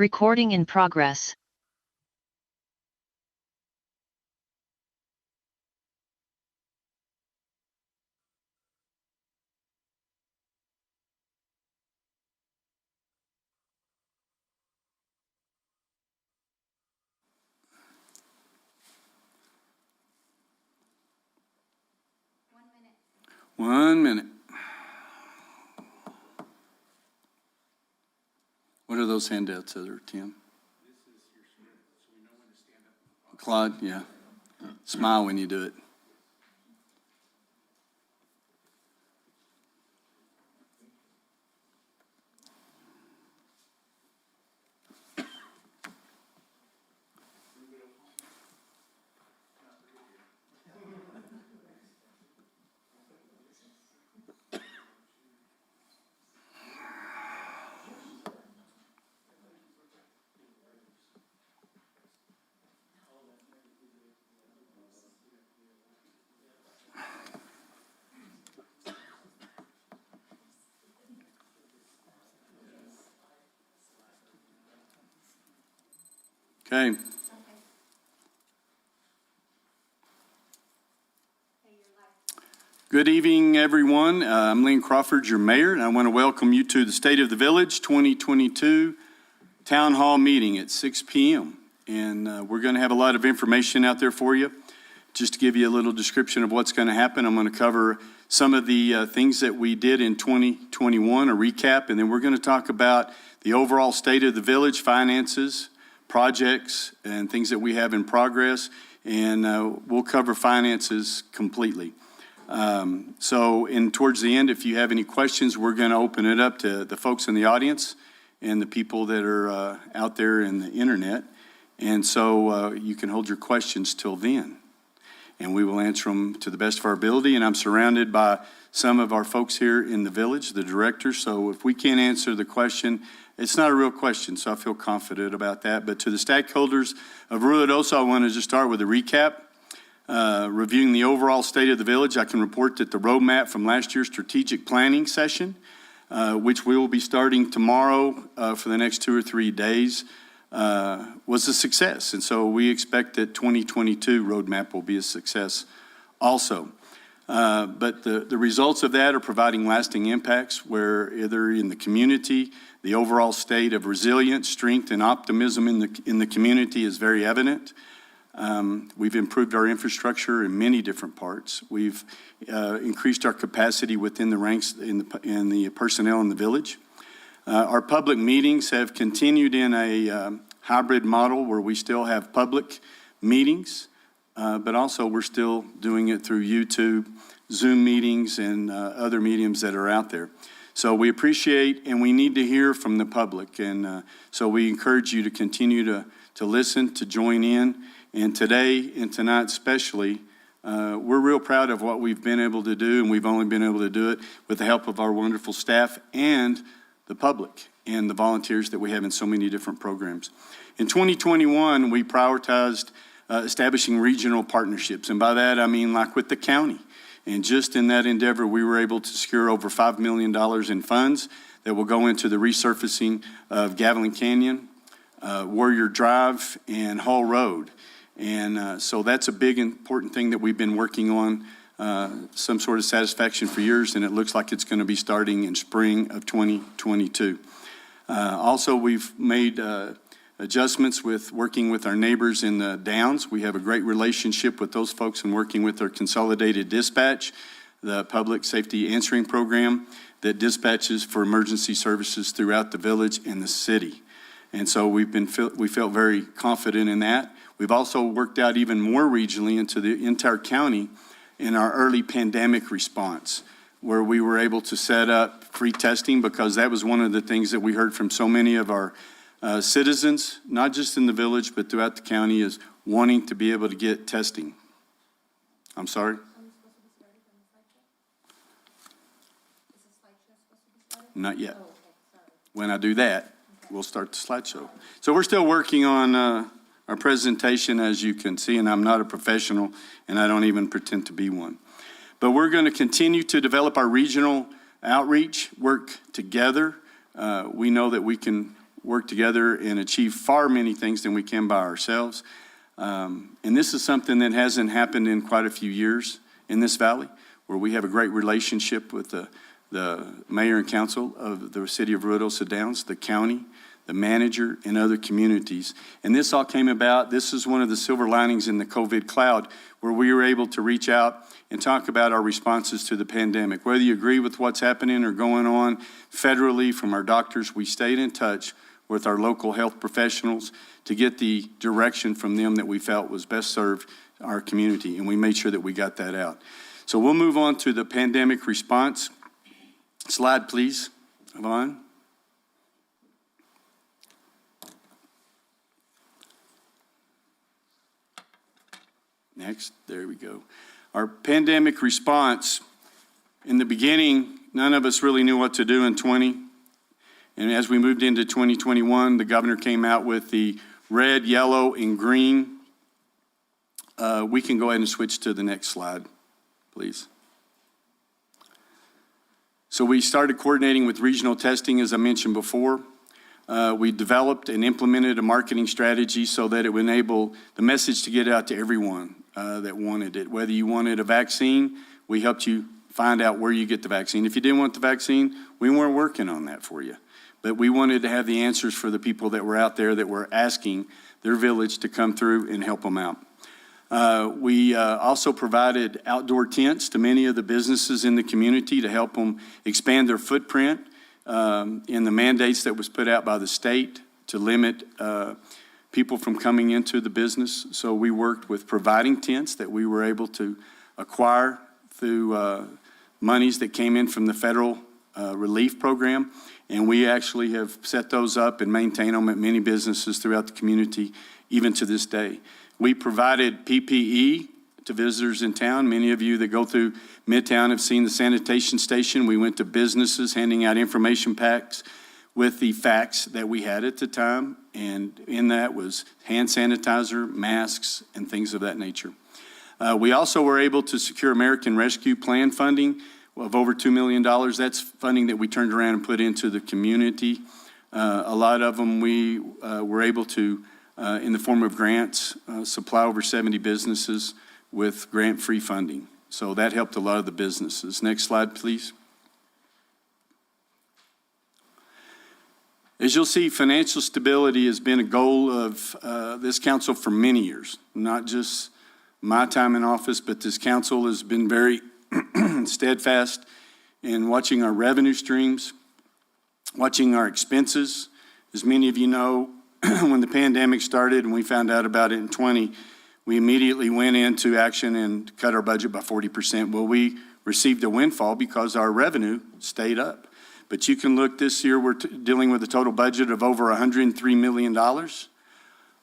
Recording in progress. One minute. What are those handouts there, Tim? This is your script, so we know when to stand up. Claude, yeah. Smile when you do it. Okay. Good evening, everyone. I'm Lynn Crawford, your mayor, and I want to welcome you to the State of the Village 2022 Town Hall meeting at 6 p.m. And we're going to have a lot of information out there for you. Just to give you a little description of what's going to happen, I'm going to cover some of the things that we did in 2021, a recap, and then we're going to talk about the overall state of the village, finances, projects, and things that we have in progress, and we'll cover finances completely. Towards the end, if you have any questions, we're going to open it up to the folks in the audience and the people that are out there in the internet, and so you can hold your questions till then, and we will answer them to the best of our ability. And I'm surrounded by some of our folks here in the village, the directors, so if we can't answer the question, it's not a real question, so I feel confident about that. But to the stakeholders of Ruidoso, I want to just start with a recap. Reviewing the overall state of the village, I can report that the roadmap from last year's strategic planning session, which we will be starting tomorrow for the next 2 or 3 days, was a success. And so we expect that 2022 roadmap will be a success also. But the results of that are providing lasting impacts where either in the community, the overall state of resilience, strength, and optimism in the community is very evident. We've improved our infrastructure in many different parts. We've increased our capacity within the ranks in the personnel in the village. Our public meetings have continued in a hybrid model where we still have public meetings, but also we're still doing it through YouTube, Zoom meetings, and other mediums that are out there. So we appreciate and we need to hear from the public. And so we encourage you to continue to listen, to join in. And today and tonight especially, we're real proud of what we've been able to do, and we've only been able to do it with the help of our wonderful staff and the public and the volunteers that we have in so many different programs. In 2021, we prioritized establishing regional partnerships, and by that I mean like with the county. And just in that endeavor, we were able to secure over $5 million in funds that will go into the resurfacing of Gavilan Canyon, Warrior Drive, and Hall Road. And so that's a big, important thing that we've been working on, some sort of satisfaction for years, and it looks like it's going to be starting in spring of 2022. Also, we've made adjustments with working with our neighbors in the Downs. We have a great relationship with those folks and working with our consolidated dispatch, the public safety answering program that dispatches for emergency services throughout the village and the city. And so we felt very confident in that. We've also worked out even more regionally into the entire county in our early pandemic response, where we were able to set up free testing, because that was one of the things that we heard from so many of our citizens, not just in the village, but throughout the county, is wanting to be able to get testing. I'm sorry? Not yet. When I do that, we'll start the slideshow. So we're still working on our presentation, as you can see, and I'm not a professional, and I don't even pretend to be one. But we're going to continue to develop our regional outreach, work together. We know that we can work together and achieve far many things than we can by ourselves. And this is something that hasn't happened in quite a few years in this valley, where we have a great relationship with the mayor and council of the city of Ruidoso Downs, the county, the manager, and other communities. And this all came about, this is one of the silver linings in the COVID cloud, where we were able to reach out and talk about our responses to the pandemic. Whether you agree with what's happening or going on federally from our doctors, we stayed in touch with our local health professionals to get the direction from them that we felt was best served our community, and we made sure that we got that out. So we'll move on to the pandemic response. Slide, please, Yvonne. Next, there we go. Our pandemic response, in the beginning, none of us really knew what to do in 20. And as we moved into 2021, the governor came out with the red, yellow, and green. We can go ahead and switch to the next slide, please. So we started coordinating with regional testing, as I mentioned before. We developed and implemented a marketing strategy so that it would enable the message to get out to everyone that wanted it. Whether you wanted a vaccine, we helped you find out where you get the vaccine. If you didn't want the vaccine, we weren't working on that for you. But we wanted to have the answers for the people that were out there that were asking their village to come through and help them out. We also provided outdoor tents to many of the businesses in the community to help them expand their footprint in the mandates that was put out by the state to limit people from coming into the business. So we worked with providing tents that we were able to acquire through monies that came in from the federal relief program. And we actually have set those up and maintain them at many businesses throughout the community, even to this day. We provided PPE to visitors in town. Many of you that go through Midtown have seen the sanitation station. We went to businesses handing out information packs with the facts that we had at the time. And in that was hand sanitizer, masks, and things of that nature. We also were able to secure American Rescue Plan funding of over $2 million. That's funding that we turned around and put into the community. A lot of them we were able to, in the form of grants, supply over 70 businesses with grant-free funding. So that helped a lot of the businesses. Next slide, please. As you'll see, financial stability has been a goal of this council for many years, not just my time in office, but this council has been very steadfast in watching our revenue streams, watching our expenses. As many of you know, when the pandemic started and we found out about it in 20, we immediately went into action and cut our budget by 40%. Well, we received a windfall because our revenue stayed up. But you can look this year, we're dealing with a total budget of over $103 million,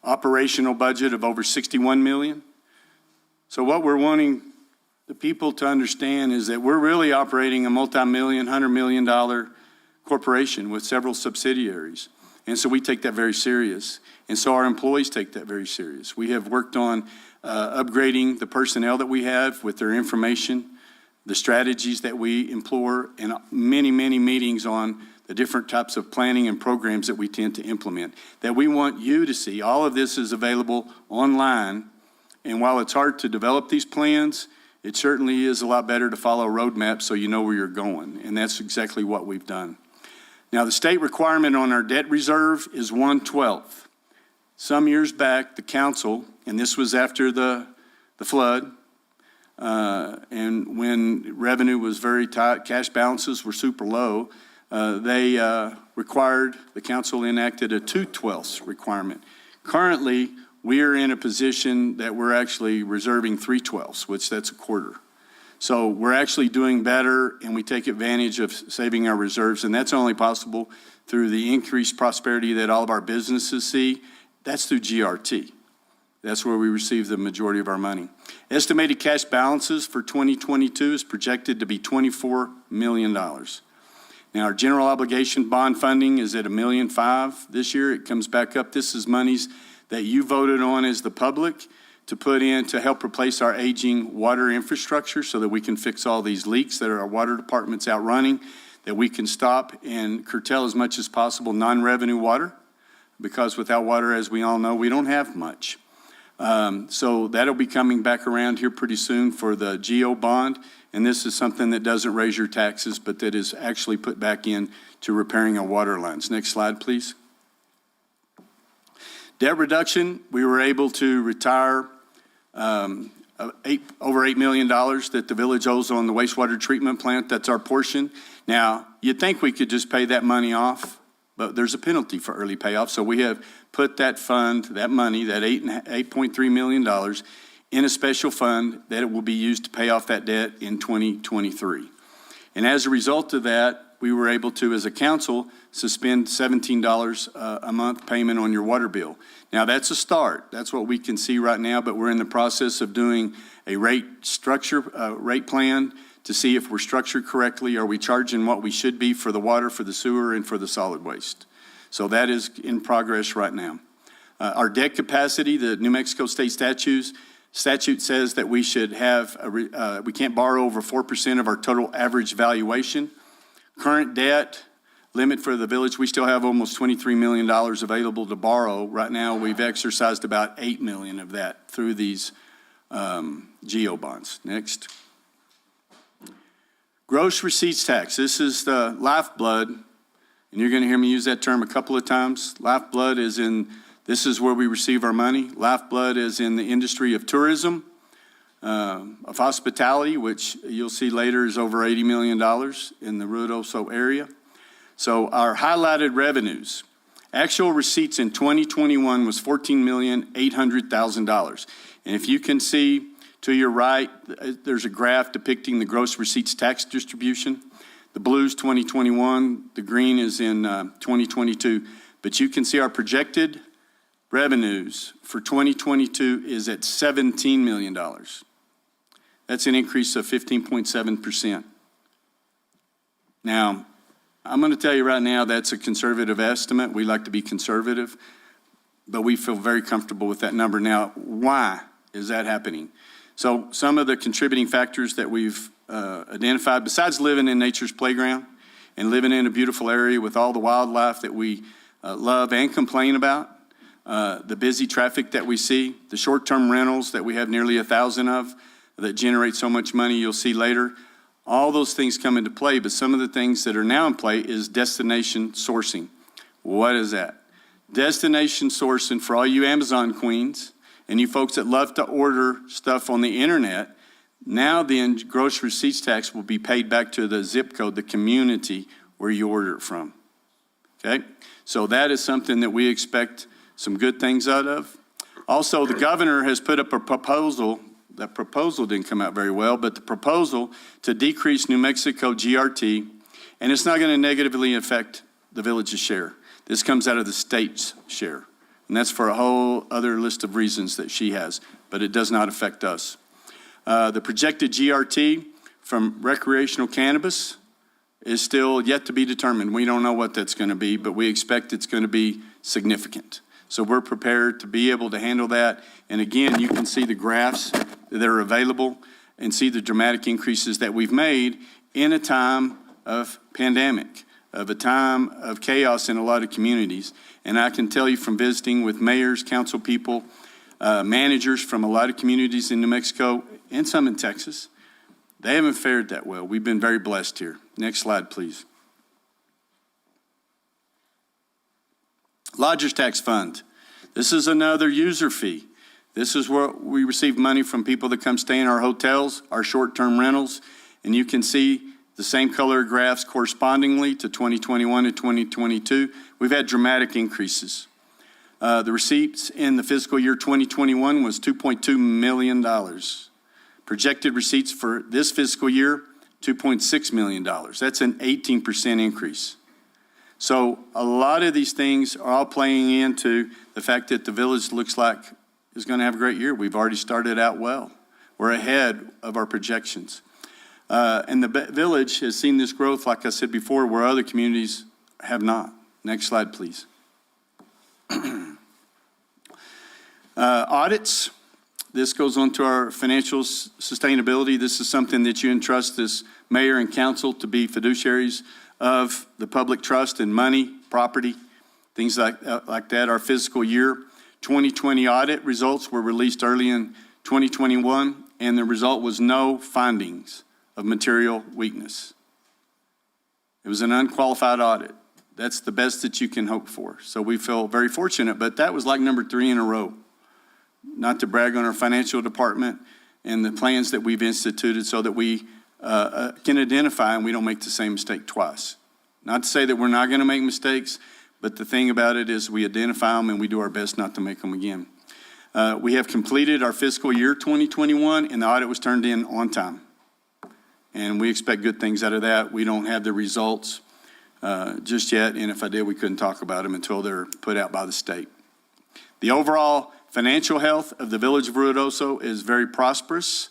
operational budget of over $61 million. So what we're wanting the people to understand is that we're really operating a multi-million, $100 million corporation with several subsidiaries. And so we take that very serious. And so our employees take that very serious. We have worked on upgrading the personnel that we have with their information, the strategies that we employ, and many, many meetings on the different types of planning and programs that we tend to implement, that we want you to see. All of this is available online. And while it's hard to develop these plans, it certainly is a lot better to follow a roadmap so you know where you're going. And that's exactly what we've done. Now, the state requirement on our debt reserve is 1/12. Some years back, the council, and this was after the flood, and when revenue was very tight, cash balances were super low, they required, the council enacted a 2/12 requirement. Currently, we are in a position that we're actually reserving 3/12, which that's a quarter. So we're actually doing better, and we take advantage of saving our reserves, and that's only possible through the increased prosperity that all of our businesses see. That's through GRT. That's where we receive the majority of our money. Estimated cash balances for 2022 is projected to be $24 million. Now, our general obligation bond funding is at $1.5 million this year. It comes back up. This is monies that you voted on as the public to put in to help replace our aging water infrastructure so that we can fix all these leaks that our water department's out running, that we can stop and curtail as much as possible non-revenue water, because without water, as we all know, we don't have much. So that'll be coming back around here pretty soon for the GO bond. And this is something that doesn't raise your taxes, but that is actually put back in to repairing our water lines. Next slide, please. Debt reduction, we were able to retire over $8 million that the village owes on the wastewater treatment plant. That's our portion. Now, you'd think we could just pay that money off, but there's a penalty for early payoff. So we have put that fund, that money, that $8.3 million in a special fund that it will be used to pay off that debt in 2023. And as a result of that, we were able to, as a council, suspend $17 a month payment on your water bill. Now, that's a start. That's what we can see right now, but we're in the process of doing a rate structure, rate plan to see if we're structured correctly. Are we charging what we should be for the water, for the sewer, and for the solid waste? So that is in progress right now. Our debt capacity, the New Mexico state statute says that we should have, we can't borrow over 4% of our total average valuation. Current debt limit for the village, we still have almost $23 million available to borrow. Right now, we've exercised about $8 million of that through these GO bonds. Next. Gross receipts tax. This is the lifeblood, and you're going to hear me use that term a couple of times. Lifeblood is in, this is where we receive our money. Lifeblood is in the industry of tourism, of hospitality, which you'll see later is over $80 million in the Ruidoso area. So our highlighted revenues, actual receipts in 2021 was $14,800,000. And if you can see to your right, there's a graph depicting the gross receipts tax distribution. The blue is 2021, the green is in 2022. But you can see our projected revenues for 2022 is at $17 million. That's an increase of 15.7%. Now, I'm going to tell you right now that's a conservative estimate. We like to be conservative, but we feel very comfortable with that number. Now, why is that happening? So some of the contributing factors that we've identified, besides living in nature's playground and living in a beautiful area with all the wildlife that we love and complain about, the busy traffic that we see, the short-term rentals that we have nearly 1,000 of that generate so much money you'll see later, all those things come into play, but some of the things that are now in play is destination sourcing. What is that? Destination sourcing for all you Amazon queens and you folks that love to order stuff on the internet. Now the gross receipts tax will be paid back to the zip code, the community where you order it from. Okay? So that is something that we expect some good things out of. Also, the governor has put up a proposal. That proposal didn't come out very well, but the proposal to decrease New Mexico GRT, and it's not going to negatively affect the village's share. This comes out of the state's share, and that's for a whole other list of reasons that she has, but it does not affect us. The projected GRT from recreational cannabis is still yet to be determined. We don't know what that's going to be, but we expect it's going to be significant. So we're prepared to be able to handle that. And again, you can see the graphs that are available and see the dramatic increases that we've made in a time of pandemic, of a time of chaos in a lot of communities. And I can tell you from visiting with mayors, council people, managers from a lot of communities in New Mexico and some in Texas, they haven't fared that well. We've been very blessed here. Next slide, please. Lodgers Tax Fund. This is another user fee. This is where we receive money from people that come stay in our hotels, our short-term rentals, and you can see the same color graphs correspondingly to 2021 and 2022. We've had dramatic increases. The receipts in the fiscal year 2021 was $2.2 million. Projected receipts for this fiscal year, $2.6 million. That's an 18% increase. So a lot of these things are all playing into the fact that the village looks like is going to have a great year. We've already started out well. We're ahead of our projections. And the village has seen this growth, like I said before, where other communities have not. Next slide, please. Audits. This goes on to our financial sustainability. This is something that you entrust as mayor and council to be fiduciaries of the public trust in money, property, things like that. Our fiscal year 2020 audit results were released early in 2021, and the result was no findings of material weakness. It was an unqualified audit. That's the best that you can hope for. So we feel very fortunate, but that was like number 3 in a row. Not to brag on our financial department and the plans that we've instituted so that we can identify and we don't make the same mistake twice. Not to say that we're not going to make mistakes, but the thing about it is we identify them and we do our best not to make them again. We have completed our fiscal year 2021, and the audit was turned in on time. And we expect good things out of that. We don't have the results just yet, and if I did, we couldn't talk about them until they're put out by the state. The overall financial health of the Village of Ruidoso is very prosperous.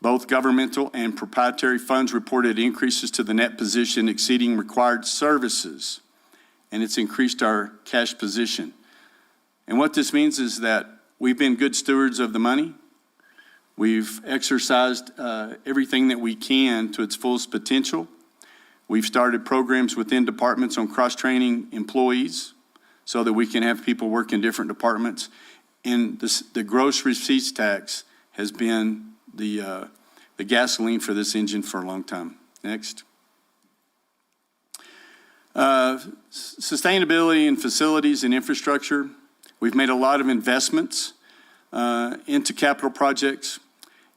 Both governmental and proprietary funds reported increases to the net position exceeding required services, and it's increased our cash position. And what this means is that we've been good stewards of the money. We've exercised everything that we can to its fullest potential. We've started programs within departments on cross-training employees so that we can have people work in different departments. And the gross receipts tax has been the gasoline for this engine for a long time. Next. Sustainability in facilities and infrastructure. We've made a lot of investments into capital projects,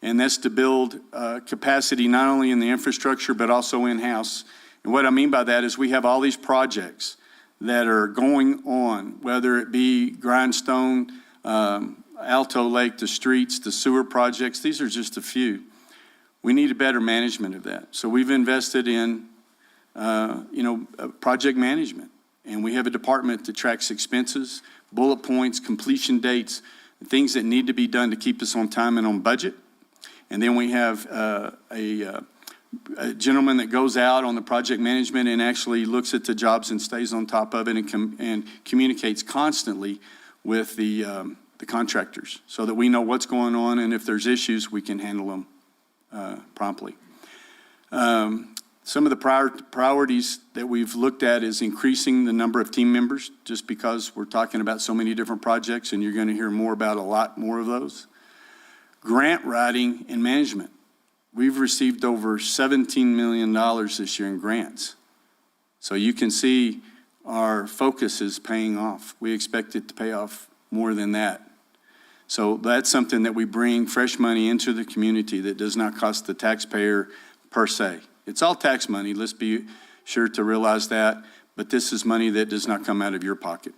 and that's to build capacity not only in the infrastructure but also in-house. And what I mean by that is we have all these projects that are going on, whether it be grindstone, Alto Lake, the streets, the sewer projects. These are just a few. We need a better management of that. So we've invested in, project management, and we have a department that tracks expenses, bullet points, completion dates, things that need to be done to keep us on time and on budget. And then we have a gentleman that goes out on the project management and actually looks at the jobs and stays on top of it and communicates constantly with the contractors so that we know what's going on, and if there's issues, we can handle them promptly. Some of the priorities that we've looked at is increasing the number of team members, just because we're talking about so many different projects, and you're going to hear more about a lot more of those. Grant writing and management. We've received over $17 million this year in grants. So you can see our focus is paying off. We expect it to pay off more than that. So that's something that we bring fresh money into the community that does not cost the taxpayer per se. It's all tax money, let's be sure to realize that, but this is money that does not come out of your pocket.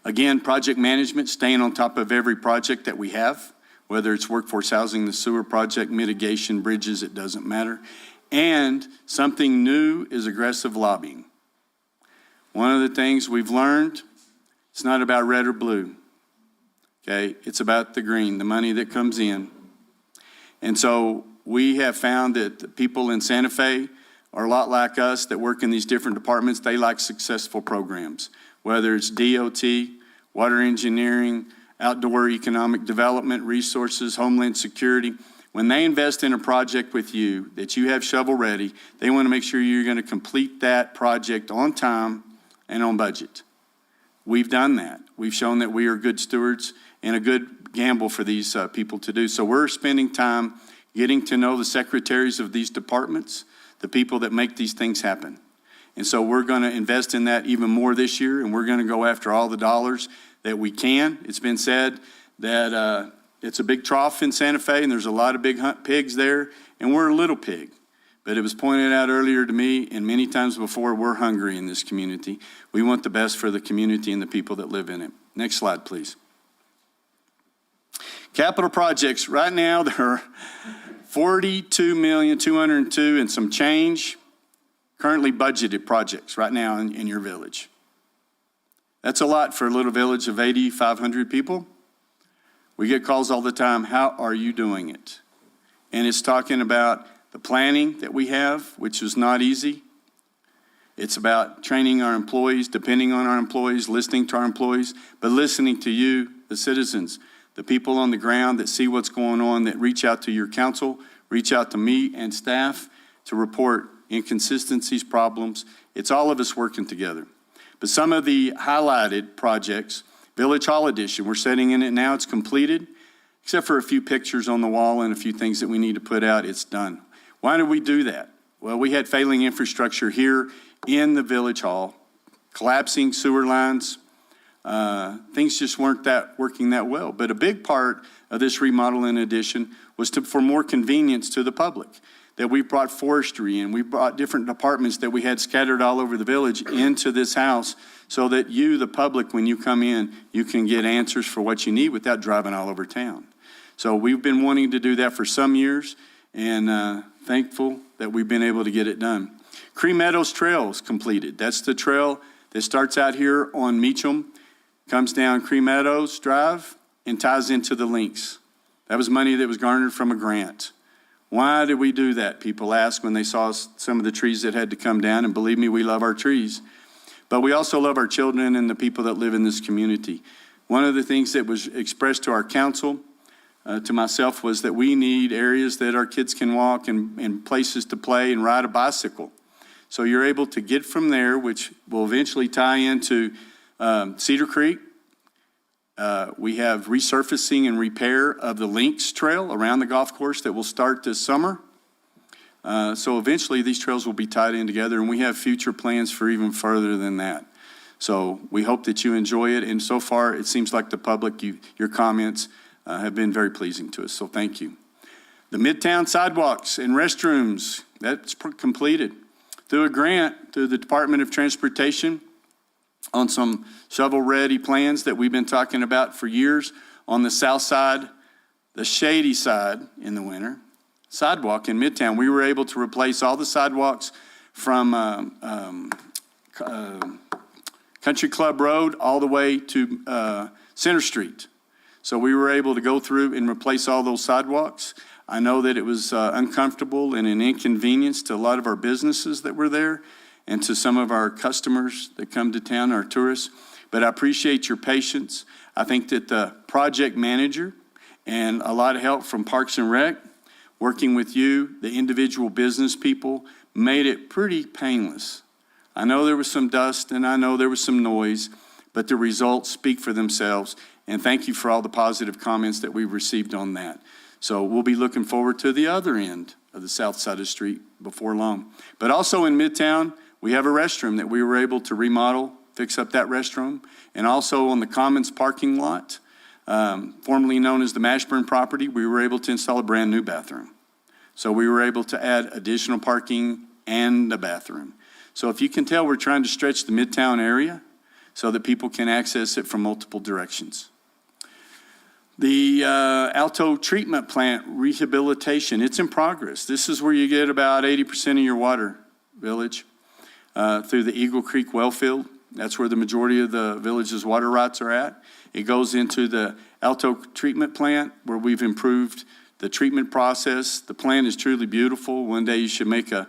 Again, project management, staying on top of every project that we have, whether it's workforce housing, the sewer project, mitigation, bridges, it doesn't matter. And something new is aggressive lobbying. One of the things we've learned, it's not about red or blue, okay? It's about the green, the money that comes in. And so we have found that the people in Santa Fe are a lot like us that work in these different departments. They like successful programs, whether it's DOT, water engineering, outdoor economic development, resources, homeland security. When they invest in a project with you that you have shovel ready, they want to make sure you're going to complete that project on time and on budget. We've done that. We've shown that we are good stewards and a good gamble for these people to do. So we're spending time getting to know the secretaries of these departments, the people that make these things happen. And so we're going to invest in that even more this year, and we're going to go after all the dollars that we can. It's been said that it's a big trough in Santa Fe, and there's a lot of big pigs there, and we're a little pig. But it was pointed out earlier to me, and many times before, we're hungry in this community. We want the best for the community and the people that live in it. Next slide, please. Capital projects, right now there are $42,202,000 and some change currently budgeted projects right now in your village. That's a lot for a little village of 8,500 people. We get calls all the time, how are you doing it? And it's talking about the planning that we have, which is not easy. It's about training our employees, depending on our employees, listening to our employees, but listening to you, the citizens, the people on the ground that see what's going on, that reach out to your council, reach out to me and staff to report inconsistencies, problems. It's all of us working together. But some of the highlighted projects, Village Hall Edition, we're setting in it now, it's completed. Except for a few pictures on the wall and a few things that we need to put out, it's done. Why did we do that? Well, we had failing infrastructure here in the Village Hall, collapsing sewer lines. Things just weren't working that well. But a big part of this remodel and addition was for more convenience to the public. That we brought Forestry and we brought different departments that we had scattered all over the village into this house so that you, the public, when you come in, you can get answers for what you need without driving all over town. So we've been wanting to do that for some years, and thankful that we've been able to get it done. Cremato's Trail is completed. That's the trail that starts out here on Meacham, comes down Cremato's Drive, and ties into the links. That was money that was garnered from a grant. Why did we do that? People ask when they saw some of the trees that had to come down, and believe me, we love our trees. But we also love our children and the people that live in this community. One of the things that was expressed to our council, to myself, was that we need areas that our kids can walk and places to play and ride a bicycle. So you're able to get from there, which will eventually tie into Cedar Creek. We have resurfacing and repair of the Links Trail around the golf course that will start this summer. So eventually these trails will be tied in together, and we have future plans for even further than that. So we hope that you enjoy it, and so far it seems like the public, your comments have been very pleasing to us, so thank you. The Midtown Sidewalks and restrooms, that's completed. Through a grant through the Department of Transportation on some shovel-ready plans that we've been talking about for years on the south side, the shady side in the winter, sidewalk in Midtown. We were able to replace all the sidewalks from Country Club Road all the way to Center Street. So we were able to go through and replace all those sidewalks. I know that it was uncomfortable and an inconvenience to a lot of our businesses that were there and to some of our customers that come to town, our tourists. But I appreciate your patience. I think that the project manager and a lot of help from Parks and Rec, working with you, the individual business people, made it pretty painless. I know there was some dust and I know there was some noise, but the results speak for themselves. And thank you for all the positive comments that we've received on that. So we'll be looking forward to the other end of the south side of the street before long. But also in Midtown, we have a restroom that we were able to remodel, fix up that restroom. And also on the Commons parking lot, formerly known as the Mashburn property, we were able to install a brand new bathroom. So we were able to add additional parking and a bathroom. So if you can tell, we're trying to stretch the Midtown area so that people can access it from multiple directions. The Alto treatment plant rehabilitation, it's in progress. This is where you get about 80% of your water, village, through the Eagle Creek well field. That's where the majority of the village's water rights are at. It goes into the Alto treatment plant where we've improved the treatment process. The plant is truly beautiful. One day you should make a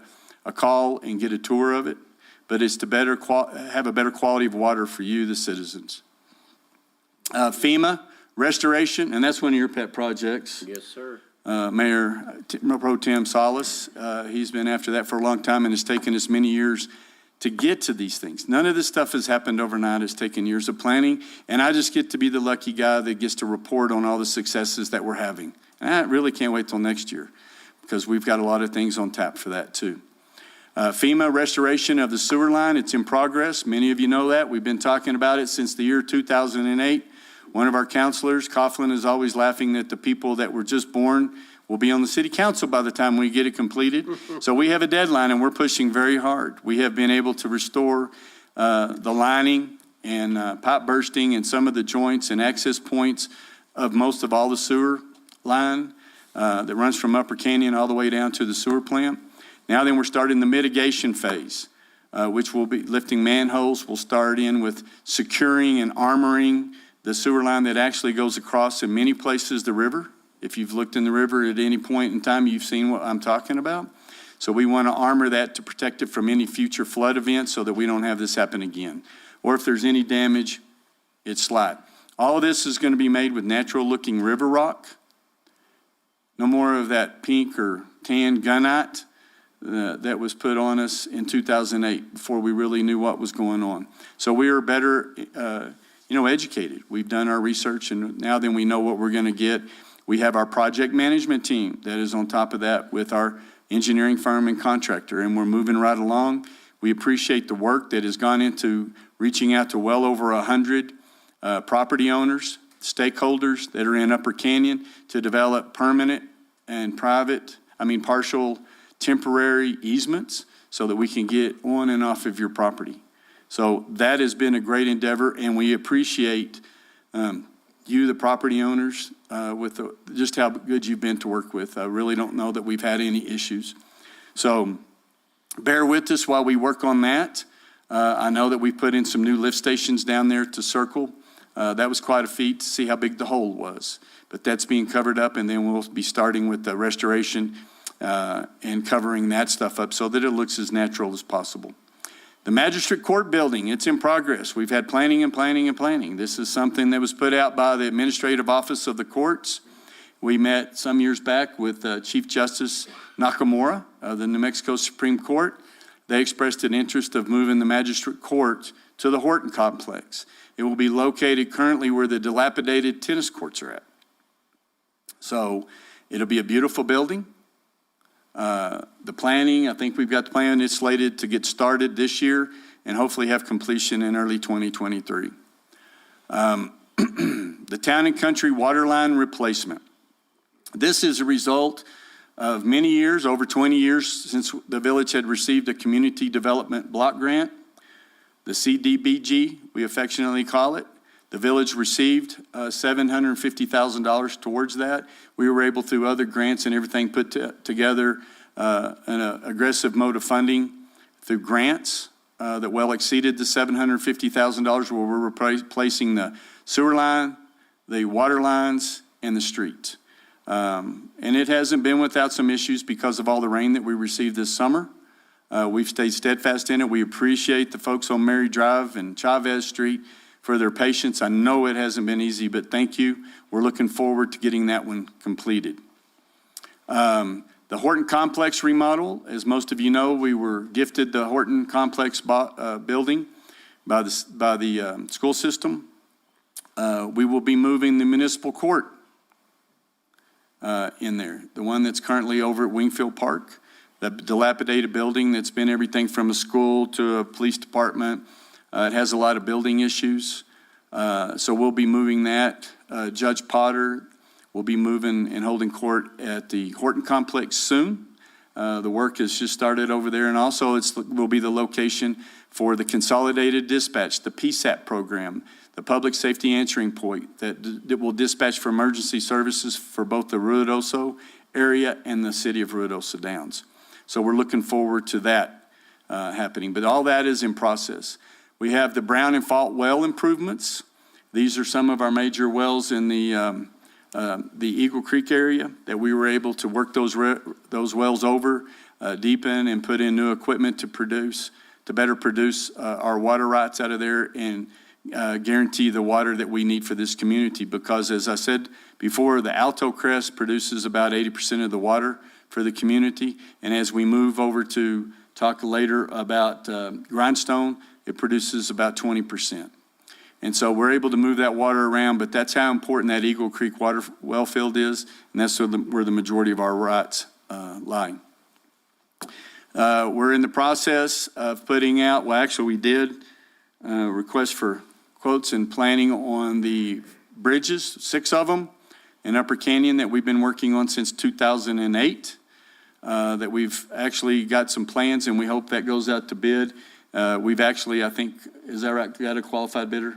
call and get a tour of it. But it's to have a better quality of water for you, the citizens. FEMA restoration, and that's one of your pet projects. Yes, sir. Mayor Pro Tem Salas, he's been after that for a long time, and it's taken us many years to get to these things. None of this stuff has happened overnight. It's taken years of planning, and I just get to be the lucky guy that gets to report on all the successes that we're having. And I really can't wait till next year because we've got a lot of things on tap for that too. FEMA restoration of the sewer line, it's in progress. Many of you know that. We've been talking about it since the year 2008. One of our counselors, Coughlin, is always laughing that the people that were just born will be on the city council by the time we get it completed. So we have a deadline and we're pushing very hard. We have been able to restore the lining and pipe bursting and some of the joints and access points of most of all the sewer line that runs from Upper Canyon all the way down to the sewer plant. Now then we're starting the mitigation phase, which will be lifting manholes. We'll start in with securing and armoring the sewer line that actually goes across in many places the river. If you've looked in the river at any point in time, you've seen what I'm talking about. So we want to armor that to protect it from any future flood events so that we don't have this happen again. Or if there's any damage, it's slide. All of this is going to be made with natural looking river rock. No more of that pink or tan gunite that was put on us in 2008 before we really knew what was going on. So we are better, educated. We've done our research, and now then we know what we're going to get. We have our project management team that is on top of that with our engineering firm and contractor, and we're moving right along. We appreciate the work that has gone into reaching out to well over 100 property owners, stakeholders that are in Upper Canyon to develop permanent and partial temporary easements so that we can get on and off of your property. So that has been a great endeavor, and we appreciate you, the property owners, with just how good you've been to work with. I really don't know that we've had any issues. So bear with us while we work on that. I know that we put in some new lift stations down there to Circle. That was quite a feat to see how big the hole was. But that's being covered up, and then we'll be starting with the restoration and covering that stuff up so that it looks as natural as possible. The Magistrate Court building, it's in progress. We've had planning and planning and planning. This is something that was put out by the Administrative Office of the Courts. We met some years back with Chief Justice Nakamura of the New Mexico Supreme Court. They expressed an interest of moving the Magistrate Court to the Horton complex. It will be located currently where the dilapidated tennis courts are at. So it'll be a beautiful building. The planning, I think we've got the plan. It's slated to get started this year and hopefully have completion in early 2023. The Town and Country water line replacement. This is a result of many years, over 20 years since the village had received a community development block grant, the CDBG, we affectionately call it. The village received $750,000 towards that. We were able, through other grants and everything, put together an aggressive mode of funding through grants that well exceeded the $750,000, where we're replacing the sewer line, the water lines, and the street. And it hasn't been without some issues because of all the rain that we received this summer. We've stayed steadfast in it. We appreciate the folks on Mary Drive and Chavez Street for their patience. I know it hasn't been easy, but thank you. We're looking forward to getting that one completed. The Horton Complex remodel, as most of you know, we were gifted the Horton Complex building by the school system. We will be moving the municipal court in there, the one that's currently over at Wingfield Park, the dilapidated building that's been everything from a school to a police department. It has a lot of building issues, so we'll be moving that. Judge Potter will be moving and holding court at the Horton Complex soon. The work has just started over there, and also it will be the location for the Consolidated Dispatch, the PSAP program, the Public Safety Answering Point that will dispatch for emergency services for both the Ruidoso area and the city of Ruidoso Downs. So we're looking forward to that happening, but all that is in process. We have the Brown and Fault well improvements. These are some of our major wells in the Eagle Creek area that we were able to work those wells over, deepen, and put in new equipment to better produce our water rights out of there and guarantee the water that we need for this community. Because as I said before, the Alto Crest produces about 80% of the water for the community. And as we move over to talk later about Grindstone, it produces about 20%. And so we're able to move that water around, but that's how important that Eagle Creek water well field is, and that's where the majority of our rights lie. We're in the process of putting out, well, actually we did request for quotes and planning on the bridges, 6 of them in Upper Canyon that we've been working on since 2008, that we've actually got some plans, and we hope that goes out to bid. We've actually, I think, is that right, got a qualified bidder?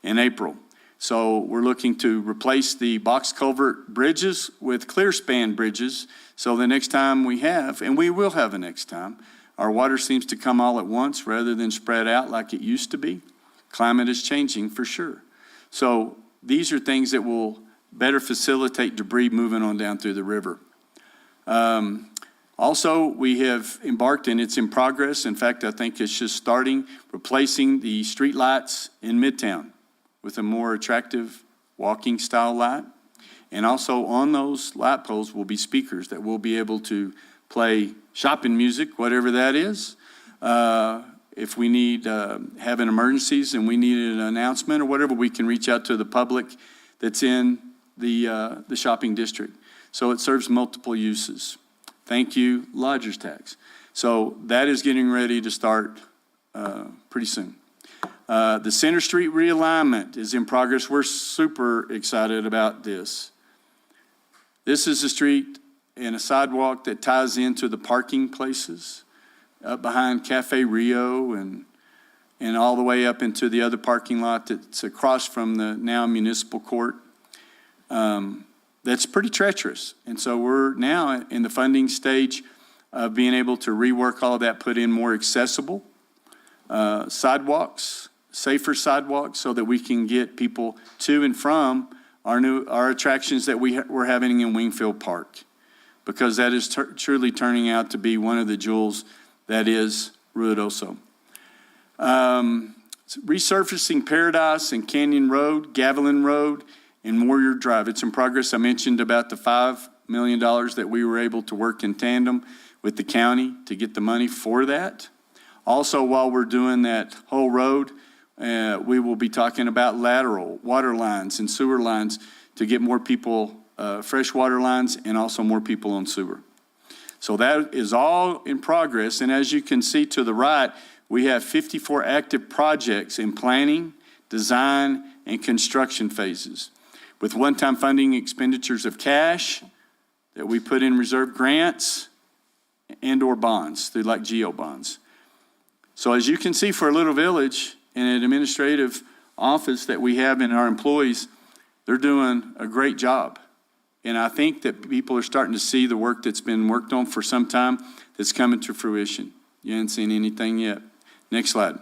In April. So we're looking to replace the box culvert bridges with clear span bridges. So the next time we have, and we will have a next time, our water seems to come all at once rather than spread out like it used to be. Climate is changing for sure. So these are things that will better facilitate debris moving on down through the river. Also, we have embarked, and it's in progress. In fact, I think it's just starting, replacing the street lights in Midtown with a more attractive walking style light. And also on those light poles will be speakers that we'll be able to play shopping music, whatever that is. If we need, having emergencies and we need an announcement or whatever, we can reach out to the public that's in the shopping district. So it serves multiple uses. Thank you, lodger's tax. So that is getting ready to start pretty soon. The Center Street realignment is in progress. We're super excited about this. This is a street and a sidewalk that ties into the parking places up behind Cafe Rio and all the way up into the other parking lot that's across from the now municipal court. That's pretty treacherous. And so we're now in the funding stage of being able to rework all of that, put in more accessible sidewalks, safer sidewalks, so that we can get people to and from our attractions that we're having in Wingfield Park, because that is truly turning out to be one of the jewels that is Ruidoso. Resurfacing Paradise and Canyon Road, Gavilan Road, and Warrior Drive. It's in progress. I mentioned about the $5 million that we were able to work in tandem with the county to get the money for that. Also, while we're doing that whole road, we will be talking about lateral water lines and sewer lines to get more people, fresh water lines, and also more people on sewer. So that is all in progress. And as you can see to the right, we have 54 active projects in planning, design, and construction phases, with one-time funding expenditures of cash that we put in reserve grants and or bonds through like GEO bonds. So as you can see, for a little village and an administrative office that we have in our employees, they're doing a great job. And I think that people are starting to see the work that's been worked on for some time that's coming to fruition. You haven't seen anything yet. Next slide.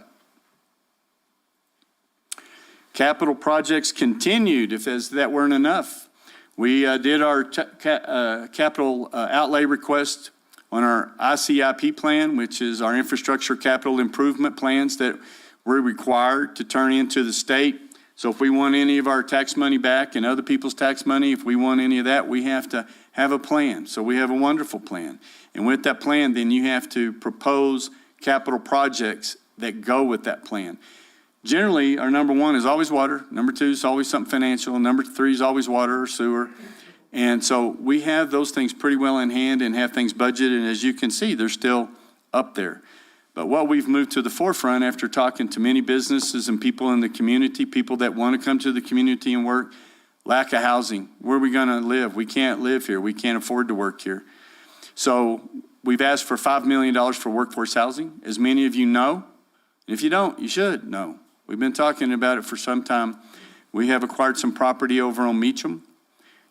Capital projects continued, if as that weren't enough. We did our capital outlay request on our ICIP plan, which is our infrastructure capital improvement plans that we're required to turn into the state. So if we want any of our tax money back and other people's tax money, if we want any of that, we have to have a plan. So we have a wonderful plan. And with that plan, then you have to propose capital projects that go with that plan. Generally, our number one is always water. Number two is always something financial. Number three is always water or sewer. And so we have those things pretty well in hand and have things budgeted. And as you can see, they're still up there. But what we've moved to the forefront after talking to many businesses and people in the community, people that want to come to the community and work, lack of housing. Where are we going to live? We can't live here. We can't afford to work here. So we've asked for $5 million for workforce housing. As many of you know, and if you don't, you should know. We've been talking about it for some time. We have acquired some property over on Meacham,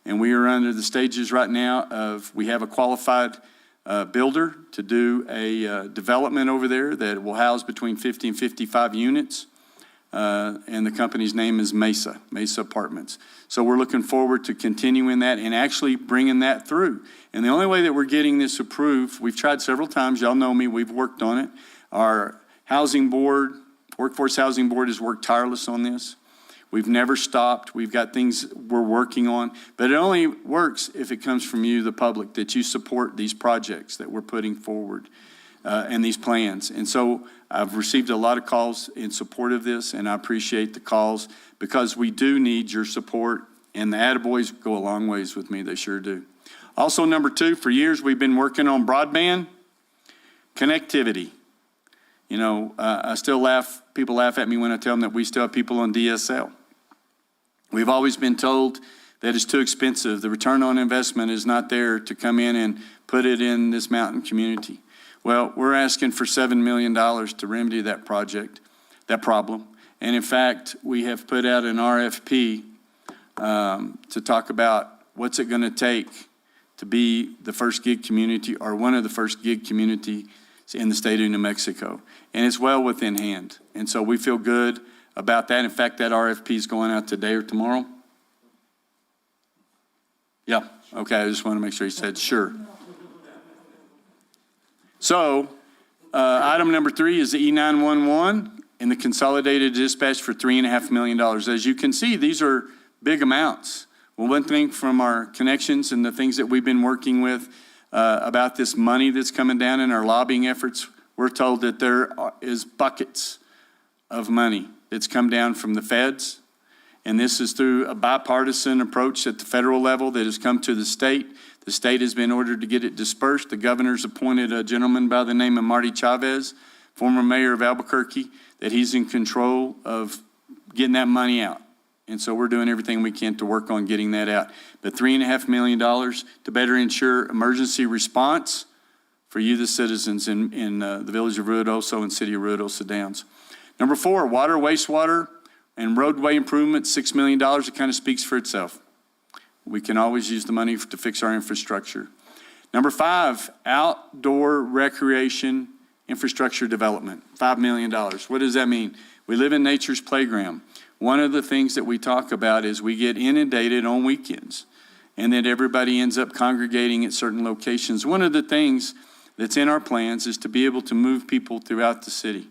and we are under the stages right now of, we have a qualified builder to do a development over there that will house between 50 and 55 units. And the company's name is Mesa Apartments. So we're looking forward to continuing that and actually bringing that through. And the only way that we're getting this approved, we've tried several times, y'all know me, we've worked on it. Our housing board, workforce housing board has worked tireless on this. We've never stopped. We've got things we're working on, but it only works if it comes from you, the public, that you support these projects that we're putting forward and these plans. And so I've received a lot of calls in support of this, and I appreciate the calls because we do need your support, and the attaboys go a long ways with me. They sure do. Also, number two, for years we've been working on broadband connectivity. You know, I still laugh, people laugh at me when I tell them that we still have people on DSL. We've always been told that it's too expensive. The return on investment is not there to come in and put it in this mountain community. Well, we're asking for $7 million to remedy that problem. And in fact, we have put out an RFP to talk about what's it going to take to be the first gig community or one of the first gig communities in the state of New Mexico. And it's well within hand. And so we feel good about that. In fact, that RFP is going out today or tomorrow. Yeah, okay, I just want to make sure you said sure. So item number 3 is the E911 and the consolidated dispatch for $3.5 million. As you can see, these are big amounts. Well, one thing from our connections and the things that we've been working with about this money that's coming down in our lobbying efforts. We're told that there is buckets of money that's come down from the feds. And this is through a bipartisan approach at the federal level that has come to the state. The state has been ordered to get it dispersed. The governor's appointed a gentleman by the name of Marty Chavez, former mayor of Albuquerque, that he's in control of getting that money out. And so we're doing everything we can to work on getting that out. But $3.5 million to better ensure emergency response for you, the citizens in the village of Ruidoso and city of Ruidoso Downs. Number 4, water, wastewater, and roadway improvements, $6 million. It kind of speaks for itself. We can always use the money to fix our infrastructure. Number 5, outdoor recreation infrastructure development, $5 million. What does that mean? We live in nature's playground. One of the things that we talk about is we get inundated on weekends and that everybody ends up congregating at certain locations. One of the things that's in our plans is to be able to move people throughout the city.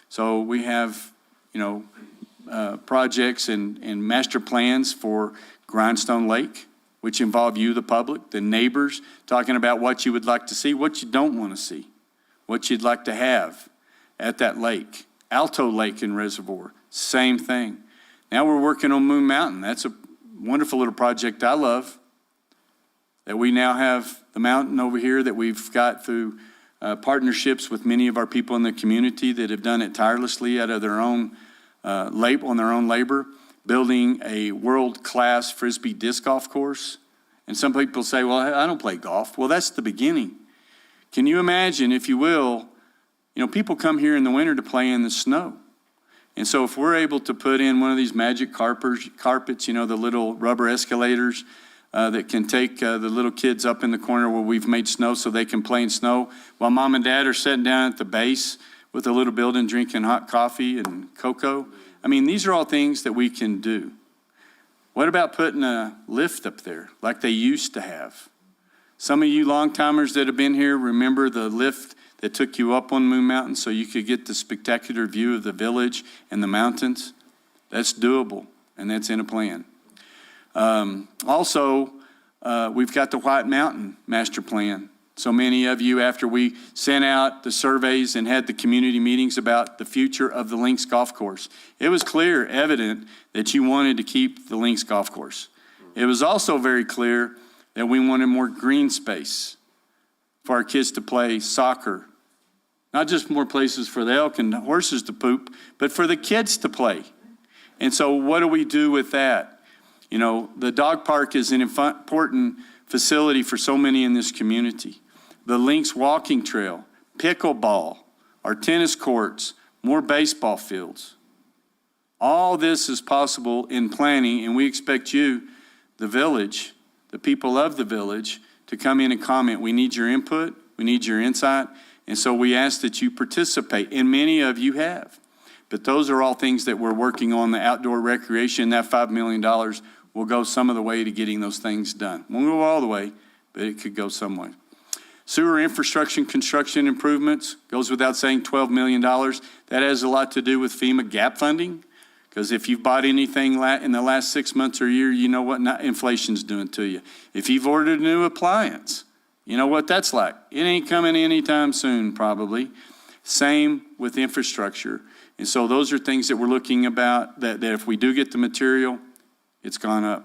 So we have, projects and master plans for Grindstone Lake, which involve you, the public, the neighbors, talking about what you would like to see, what you don't want to see, what you'd like to have at that lake. Alto Lake and Reservoir, same thing. Now we're working on Moon Mountain. That's a wonderful little project I love, that we now have the mountain over here that we've got through partnerships with many of our people in the community that have done it tirelessly out of their own on their own labor, building a world-class Frisbee disc golf course. And some people say, well, I don't play golf. Well, that's the beginning. Can you imagine, if you will, people come here in the winter to play in the snow. And so if we're able to put in one of these magic carpets, the little rubber escalators that can take the little kids up in the corner where we've made snow so they can play in snow while mom and dad are sitting down at the base with a little building drinking hot coffee and cocoa. I mean, these are all things that we can do. What about putting a lift up there like they used to have? Some of you long-timers that have been here remember the lift that took you up on Moon Mountain so you could get the spectacular view of the village and the mountains. That's doable, and that's in a plan. Also, we've got the White Mountain Master Plan. So many of you, after we sent out the surveys and had the community meetings about the future of the Links Golf Course, it was clear, evident, that you wanted to keep the Links Golf Course. It was also very clear that we wanted more green space for our kids to play soccer. Not just more places for the elk and the horses to poop, but for the kids to play. And so what do we do with that? The dog park is an important facility for so many in this community. The Links walking trail, pickleball, our tennis courts, more baseball fields. All this is possible in planning, and we expect you, the village, the people of the village, to come in and comment. We need your input. We need your insight. And so we ask that you participate, and many of you have. But those are all things that we're working on. The outdoor recreation, that $5 million will go some of the way to getting those things done. Won't go all the way, but it could go some way. Sewer infrastructure and construction improvements, goes without saying, $12 million. That has a lot to do with FEMA gap funding, because if you've bought anything in the last 6 months or a year, you know what inflation's doing to you. If you've ordered a new appliance, you know what that's like. It ain't coming anytime soon, probably. Same with infrastructure. And so those are things that we're looking about, that if we do get the material, it's gone up.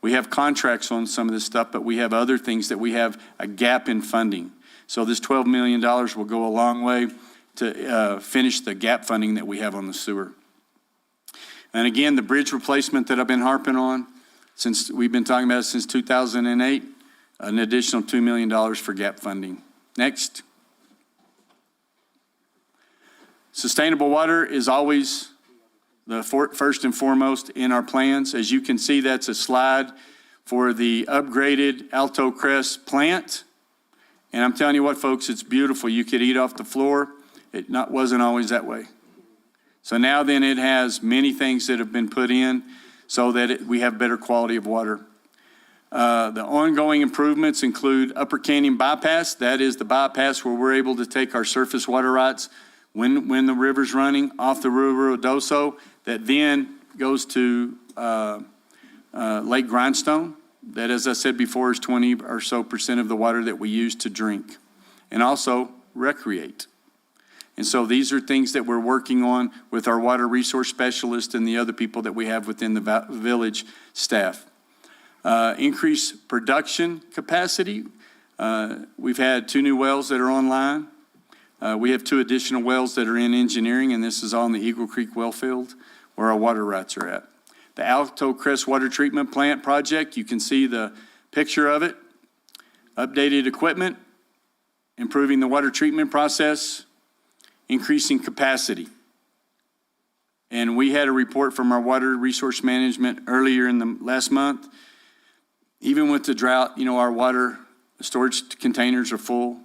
We have contracts on some of this stuff, but we have other things that we have a gap in funding. So this $12 million will go a long way to finish the gap funding that we have on the sewer. And again, the bridge replacement that I've been harping on, since we've been talking about it since 2008, an additional $2 million for gap funding. Next. Sustainable water is always the first and foremost in our plans. As you can see, that's a slide for the upgraded Alto Crest plant. And I'm telling you what, folks, it's beautiful. You could eat off the floor. It wasn't always that way. So now then it has many things that have been put in so that we have better quality of water. The ongoing improvements include Upper Canyon Bypass. That is the bypass where we're able to take our surface water rights when the river's running off the Ruidoso, that then goes to Lake Grindstone. that, as I said before, is 20 or so % of the water that we use to drink and also recreate. And so these are things that we're working on with our water resource specialist and the other people that we have within the village staff. Increase production capacity. We've had 2 new wells that are online. We have 2 additional wells that are in engineering, and this is all in the Eagle Creek well field where our water rights are at. The Alto Crest Water Treatment Plant project, you can see the picture of it. Updated equipment, improving the water treatment process, increasing capacity. And we had a report from our water resource management earlier in the last month. Even with the drought, our water storage containers are full.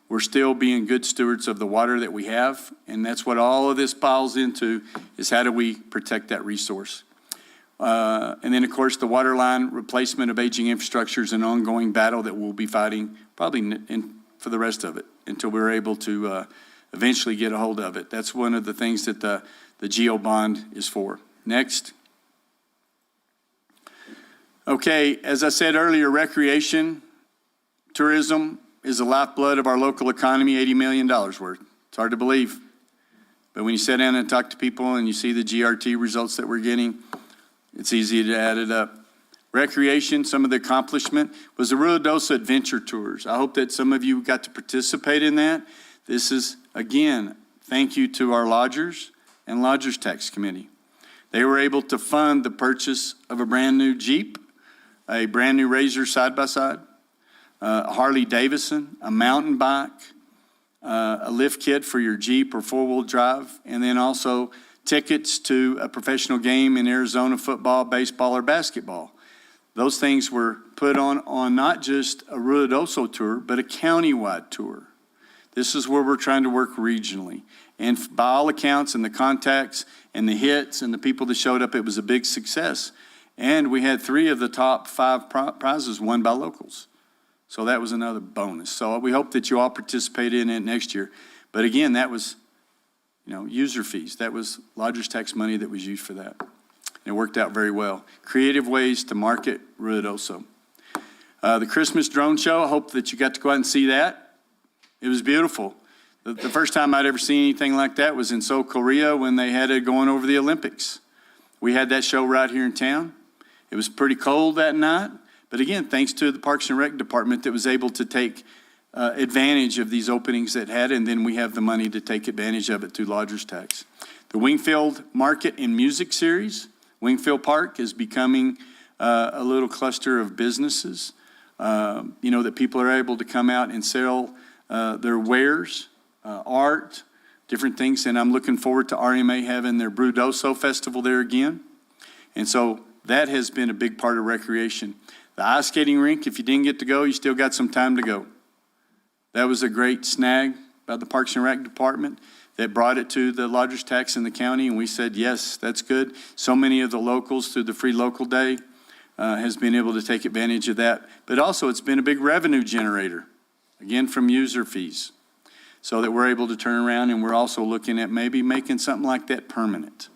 We're still being good stewards of the water that we have. And that's what all of this piles into, is how do we protect that resource? And then, of course, the water line replacement of aging infrastructure is an ongoing battle that we'll be fighting probably for the rest of it until we're able to eventually get a hold of it. That's one of the things that the GEO bond is for. Next. Okay, as I said earlier, recreation, tourism is the lifeblood of our local economy, $80 million worth. It's hard to believe. But when you sit down and talk to people and you see the GRT results that we're getting, it's easy to add it up. Recreation, some of the accomplishment was the Ruidoso Adventure Tours. I hope that some of you got to participate in that. This is, again, thank you to our lodgers and Lodgers Tax Committee. They were able to fund the purchase of a brand new Jeep, a brand new Razor side-by-side, a Harley Davidson, a mountain bike, a lift kit for your Jeep or four-wheel drive, and then also tickets to a professional game in Arizona, football, baseball, or basketball. Those things were put on not just a Ruidoso tour, but a county-wide tour. This is where we're trying to work regionally. And by all accounts and the contacts and the hits and the people that showed up, it was a big success. And we had 3 of the top 5 prizes won by locals. So that was another bonus. So we hope that you all participate in it next year. But again, that was, user fees. That was lodgers tax money that was used for that. And it worked out very well. Creative ways to market Ruidoso. The Christmas drone show, I hope that you got to go out and see that. It was beautiful. The first time I'd ever seen anything like that was in Seoul, Korea, when they had it going over the Olympics. We had that show right here in town. It was pretty cold that night. But again, thanks to the Parks and Rec Department that was able to take advantage of these openings that had, and then we have the money to take advantage of it through lodgers tax. The Wingfield Market and Music Series. Wingfield Park is becoming a little cluster of businesses, that people are able to come out and sell their wares, art, different things. And I'm looking forward to RMA having their Ruidoso Festival there again. And so that has been a big part of recreation. The ice skating rink, if you didn't get to go, you still got some time to go. That was a great snag by the Parks and Rec Department that brought it to the lodgers tax in the county, and we said, yes, that's good. So many of the locals through the Free Local Day has been able to take advantage of that. But also it's been a big revenue generator, again, from user fees, so that we're able to turn around, and we're also looking at maybe making something like that permanent.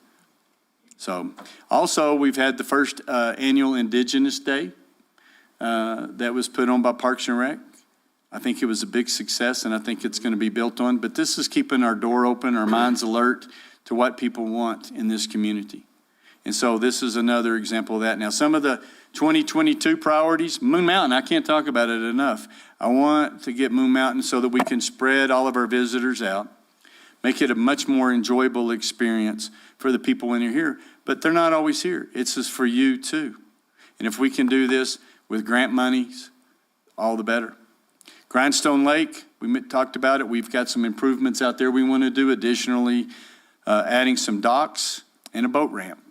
So also we've had the first annual Indigenous Day that was put on by Parks and Rec. I think it was a big success, and I think it's going to be built on. But this is keeping our door open, our minds alert to what people want in this community. And so this is another example of that. Now, some of the 2022 priorities, Moon Mountain, I can't talk about it enough. I want to get Moon Mountain so that we can spread all of our visitors out, make it a much more enjoyable experience for the people when you're here. But they're not always here. It's just for you, too. And if we can do this with grant monies, all the better. Grindstone Lake, we talked about it. We've got some improvements out there we want to do. Additionally, adding some docks and a boat ramp.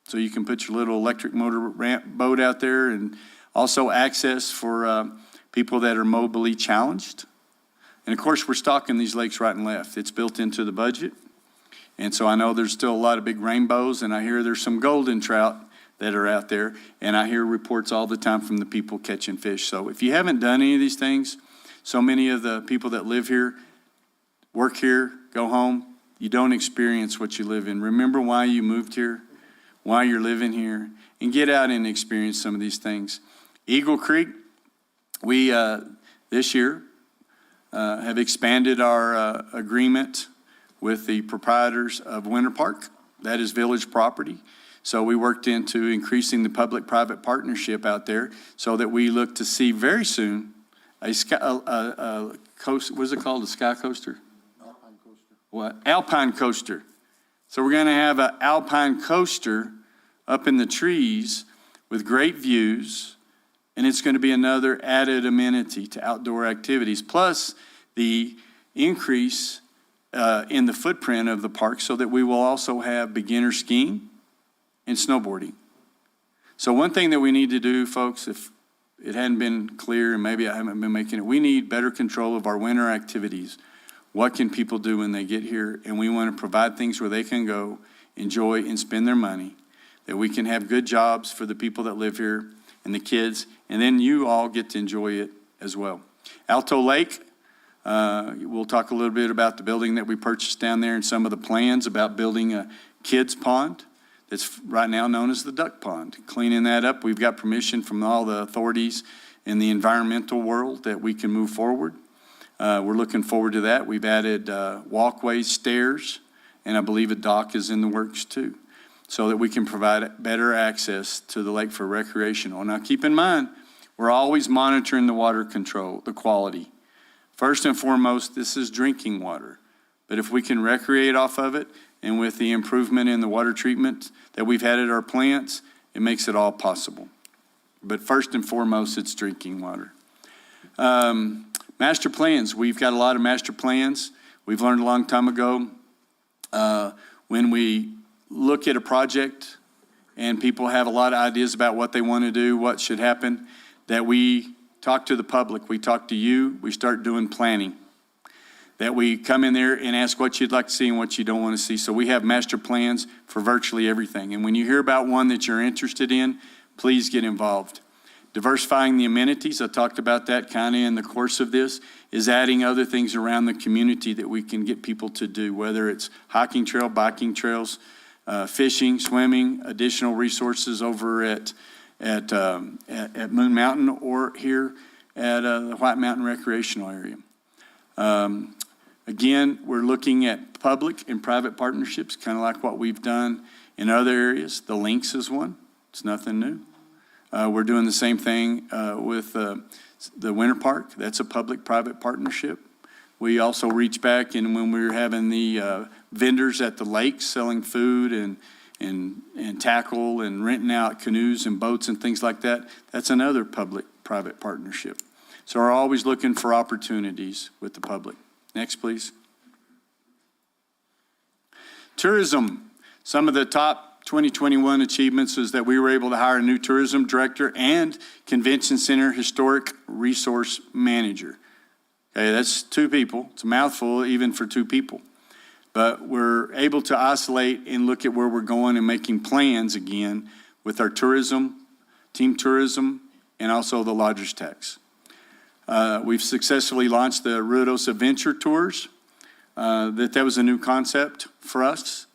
So you can put your little electric motor ramp boat out there, and also access for people that are mobilely challenged. And of course, we're stocking these lakes right and left. It's built into the budget. And so I know there's still a lot of big rainbows, and I hear there's some golden trout that are out there. And I hear reports all the time from the people catching fish. So if you haven't done any of these things, so many of the people that live here, work here, go home, you don't experience what you live in. Remember why you moved here? why you're living here, and get out and experience some of these things. Eagle Creek, we this year have expanded our agreement with the proprietors of Winter Park. That is village property. So we worked into increasing the public-private partnership out there so that we look to see very soon a coast, what is it called, a sky coaster? Alpine coaster. What? Alpine coaster. So we're going to have an alpine coaster up in the trees with great views, and it's going to be another added amenity to outdoor activities, plus the increase in the footprint of the park so that we will also have beginner skiing and snowboarding. So one thing that we need to do, folks, if it hadn't been clear, and maybe I haven't been making it, we need better control of our winter activities. What can people do when they get here? And we want to provide things where they can go, enjoy, and spend their money, that we can have good jobs for the people that live here and the kids, and then you all get to enjoy it as well. Alto Lake, we'll talk a little bit about the building that we purchased down there and some of the plans about building a kids pond. It's right now known as the duck pond. Cleaning that up, we've got permission from all the authorities in the environmental world that we can move forward. We're looking forward to that. We've added walkways, stairs, and I believe a dock is in the works too, so that we can provide better access to the lake for recreational. Now keep in mind, we're always monitoring the water control, the quality. First and foremost, this is drinking water. But if we can recreate off of it, and with the improvement in the water treatment that we've had at our plants, it makes it all possible. But first and foremost, it's drinking water. Master plans, we've got a lot of master plans. We've learned a long time ago, when we look at a project and people have a lot of ideas about what they want to do, what should happen, that we talk to the public, we talk to you, we start doing planning. That we come in there and ask what you'd like to see and what you don't want to see. So we have master plans for virtually everything. And when you hear about one that you're interested in, please get involved. Diversifying the amenities, I talked about that kind of in the course of this, is adding other things around the community that we can get people to do, whether it's hiking trail, biking trails, fishing, swimming, additional resources over at Moon Mountain or here at the White Mountain Recreational Area. Again, we're looking at public and private partnerships, kind of like what we've done in other areas. The Links is one. It's nothing new. We're doing the same thing with the Winter Park. That's a public-private partnership. We also reach back, and when we were having the vendors at the lakes selling food and tackle and renting out canoes and boats and things like that, that's another public-private partnership. So we're always looking for opportunities with the public. Next, please. Tourism. Some of the top 2021 achievements is that we were able to hire a new tourism director and convention center historic resource manager. Okay, that's 2 people. It's a mouthful even for 2 people. But we're able to isolate and look at where we're going and making plans again with our tourism, team tourism, and also the lodgers tax. We've successfully launched the Ruidoso Venture Tours. That was a new concept for us,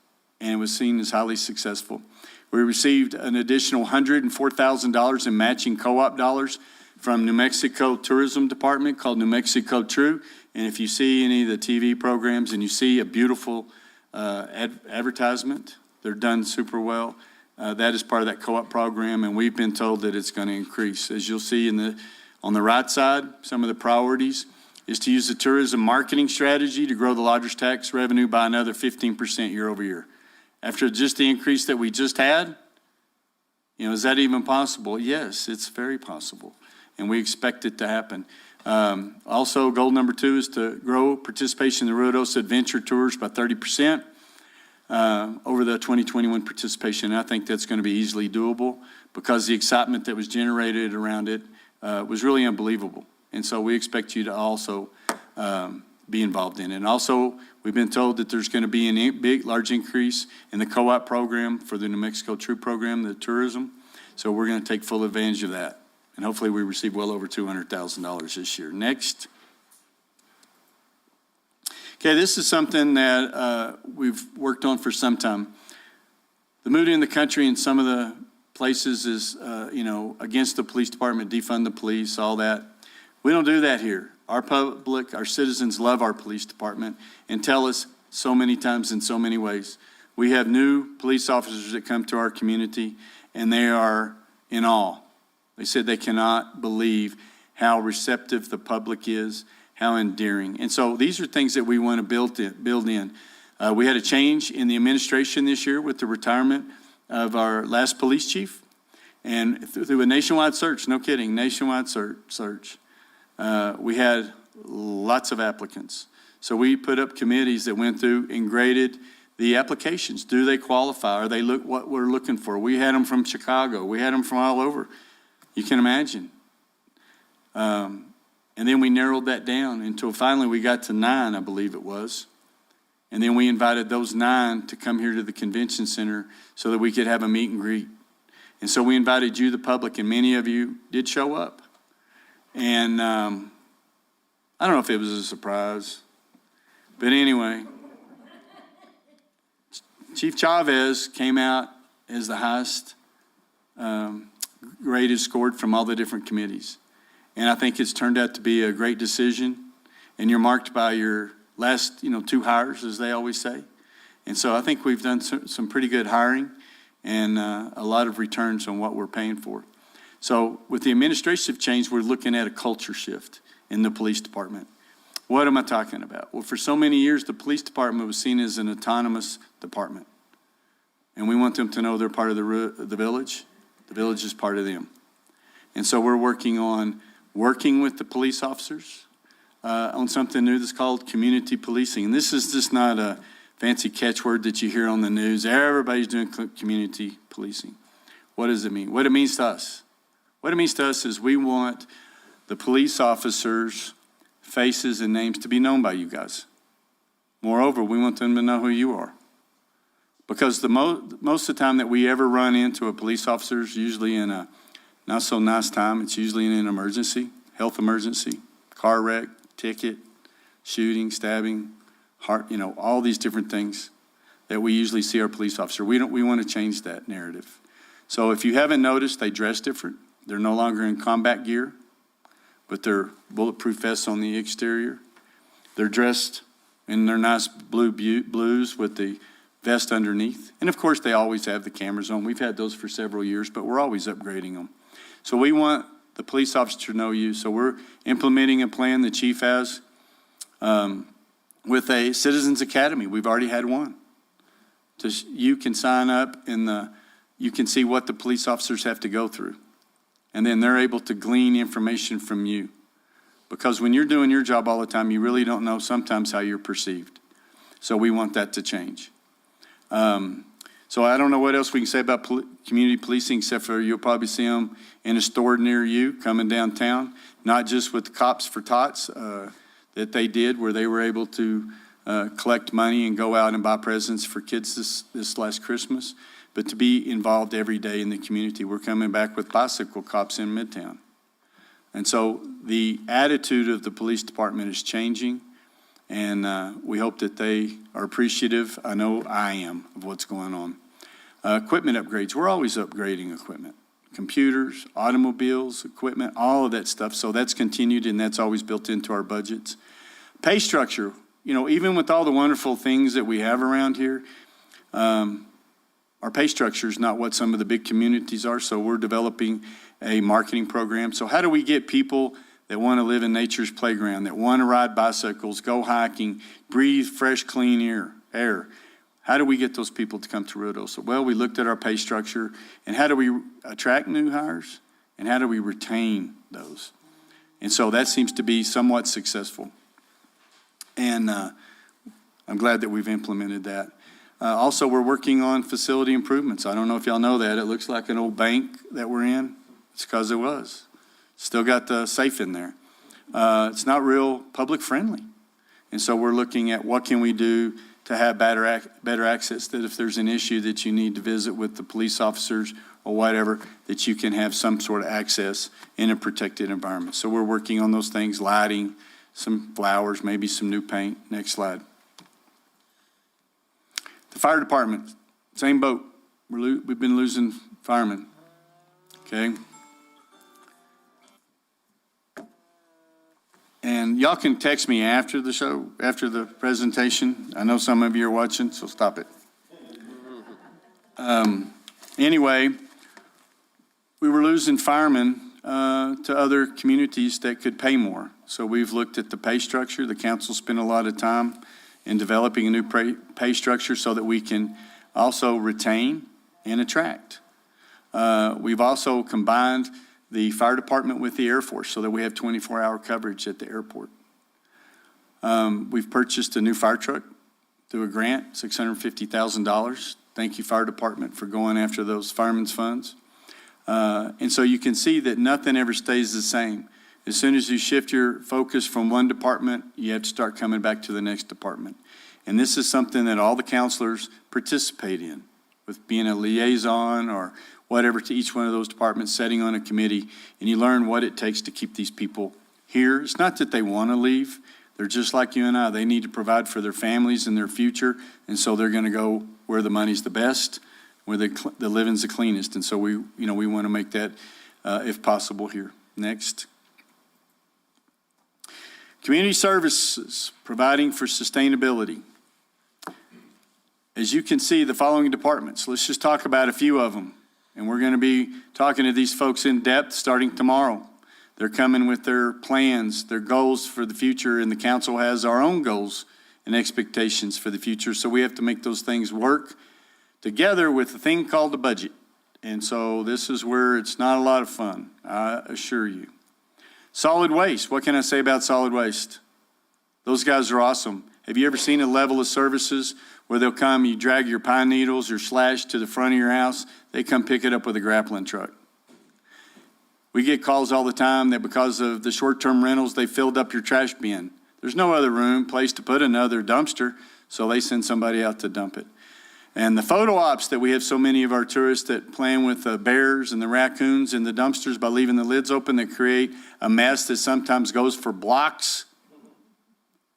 and it was seen as highly successful. We received an additional $104,000 in matching co-op dollars from New Mexico Tourism Department called New Mexico True. And if you see any of the TV programs and you see a beautiful advertisement, they're done super well. That is part of that co-op program, and we've been told that it's going to increase. As you'll see on the right side, some of the priorities is to use the tourism marketing strategy to grow the lodgers tax revenue by another 15% year over year. After just the increase that we just had, is that even possible? Yes, it's very possible, and we expect it to happen. Also, goal number 2 is to grow participation in the Ruidoso Adventure Tours by 30% over the 2021 participation. And I think that's going to be easily doable because the excitement that was generated around it was really unbelievable. And so we expect you to also be involved in it. And also, we've been told that there's going to be a large increase in the co-op program for the New Mexico True program, the tourism. So we're going to take full advantage of that. And hopefully we receive well over $200,000 this year. Next. Okay, this is something that we've worked on for some time. the mood in the country in some of the places is, against the police department, defund the police, all that. We don't do that here. Our public, our citizens love our police department and tell us so many times in so many ways. We have new police officers that come to our community, and they are in awe. They said they cannot believe how receptive the public is, how endearing. And so these are things that we want to build in. We had a change in the administration this year with the retirement of our last police chief. And through a nationwide search, no kidding, nationwide search, we had lots of applicants. So we put up committees that went through and graded the applications. Do they qualify? Are they what we're looking for? We had them from Chicago. We had them from all over. You can imagine. And then we narrowed that down until finally we got to 9, I believe it was. And then we invited those 9 to come here to the convention center so that we could have a meet and greet. And so we invited you, the public, and many of you did show up. And I don't know if it was a surprise, but anyway, Chief Chavez came out as the highest rated scored from all the different committees. And I think it's turned out to be a great decision. And you're marked by your last, 2 hires, as they always say. And so I think we've done some pretty good hiring and a lot of returns on what we're paying for. So with the administrative change, we're looking at a culture shift in the police department. What am I talking about? Well, for so many years, the police department was seen as an autonomous department. And we want them to know they're part of the village. The village is part of them. And so we're working with the police officers on something new that's called community policing. And this is just not a fancy catchword that you hear on the news. Everybody's doing community policing. What does it mean? What it means to us. What it means to us is we want the police officers' faces and names to be known by you guys. Moreover, we want them to know who you are. Because most of the time that we ever run into a police officer is usually in a not so nice time. It's usually in an emergency, health emergency, car wreck, ticket, shooting, stabbing, heart, all these different things that we usually see our police officer. We want to change that narrative. So if you haven't noticed, they dress different. They're no longer in combat gear, but they're bulletproof vests on the exterior. They're dressed in their nice blues with the vest underneath. And of course, they always have the cameras on. We've had those for several years, but we're always upgrading them. So we want the police officer to know you. So we're implementing a plan the chief has with a Citizens Academy. We've already had one. You can sign up and you can see what the police officers have to go through. And then they're able to glean information from you. Because when you're doing your job all the time, you really don't know sometimes how you're perceived. So we want that to change. So I don't know what else we can say about community policing, except for you'll probably see them in a store near you coming downtown, not just with the Cops for Tots that they did, where they were able to collect money and go out and buy presents for kids this last Christmas, but to be involved every day in the community. We're coming back with bicycle cops in Midtown. And so the attitude of the police department is changing. And we hope that they are appreciative. I know I am of what's going on. Equipment upgrades. We're always upgrading equipment. Computers, automobiles, equipment, all of that stuff. So that's continued and that's always built into our budgets. Pay structure. Even with all the wonderful things that we have around here, our pay structure is not what some of the big communities are. So we're developing a marketing program. So how do we get people that want to live in nature's playground, that want to ride bicycles, go hiking, breathe fresh, clean air? How do we get those people to come to Ruidoso? Well, we looked at our pay structure, and how do we attract new hires, and how do we retain those? And so that seems to be somewhat successful. And I'm glad that we've implemented that. Also, we're working on facility improvements. I don't know if y'all know that. It looks like an old bank that we're in. It's because it was. Still got the safe in there. It's not real public friendly. And so we're looking at what can we do to have better access, that if there's an issue that you need to visit with the police officers or whatever, that you can have some sort of access in a protected environment. So we're working on those things, lighting, some flowers, maybe some new paint. Next slide. The fire department, same boat. we've been losing firemen, okay? And y'all can text me after the show, after the presentation. I know some of you are watching, so stop it. Anyway, we were losing firemen to other communities that could pay more. So we've looked at the pay structure. The council spent a lot of time in developing a new pay structure so that we can also retain and attract. We've also combined the fire department with the Air Force so that we have 24-hour coverage at the airport. We've purchased a new fire truck through a grant, $650,000. Thank you, fire department, for going after those firemen's funds. And so you can see that nothing ever stays the same. As soon as you shift your focus from one department, you have to start coming back to the next department. And this is something that all the counselors participate in, with being a liaison or whatever to each one of those departments, setting on a committee, and you learn what it takes to keep these people here. It's not that they want to leave. They're just like you and I. They need to provide for their families and their future, and so they're going to go where the money's the best, where the living's the cleanest. And so we want to make that, if possible, here. Next. Community services, providing for sustainability. As you can see, the following departments. Let's just talk about a few of them. And we're going to be talking to these folks in depth starting tomorrow. They're coming with their plans, their goals for the future, and the council has our own goals and expectations for the future. So we have to make those things work together with a thing called the budget. And so this is where it's not a lot of fun, I assure you. Solid waste. What can I say about solid waste? Those guys are awesome. Have you ever seen a level of services where they'll come, you drag your pine needles or slash to the front of your house, they come pick it up with a grappling truck. We get calls all the time that because of the short-term rentals, they filled up your trash bin. There's no other place to put another dumpster, so they send somebody out to dump it. And the photo ops that we have so many of our tourists that plan with the bears and the raccoons in the dumpsters by leaving the lids open that create a mess that sometimes goes for blocks.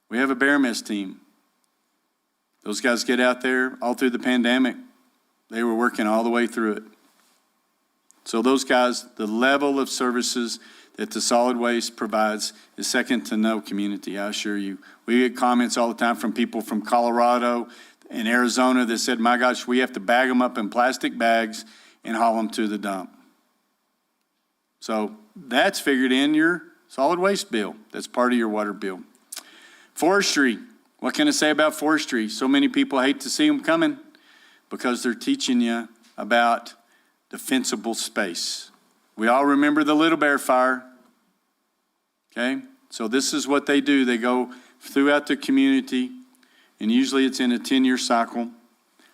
We have a bear mess team. Those guys get out there all through the pandemic. They were working all the way through it. So those guys, the level of services that the solid waste provides is second to no community, I assure you. We get comments all the time from people from Colorado and Arizona that said, my gosh, we have to bag them up in plastic bags and haul them to the dump. So that's figured in your solid waste bill. That's part of your water bill. Forestry. What can I say about forestry? So many people hate to see them coming because they're teaching you about defensible space. We all remember the Little Bear Fire. Okay? So this is what they do. They go throughout the community, and usually it's in a 10-year cycle,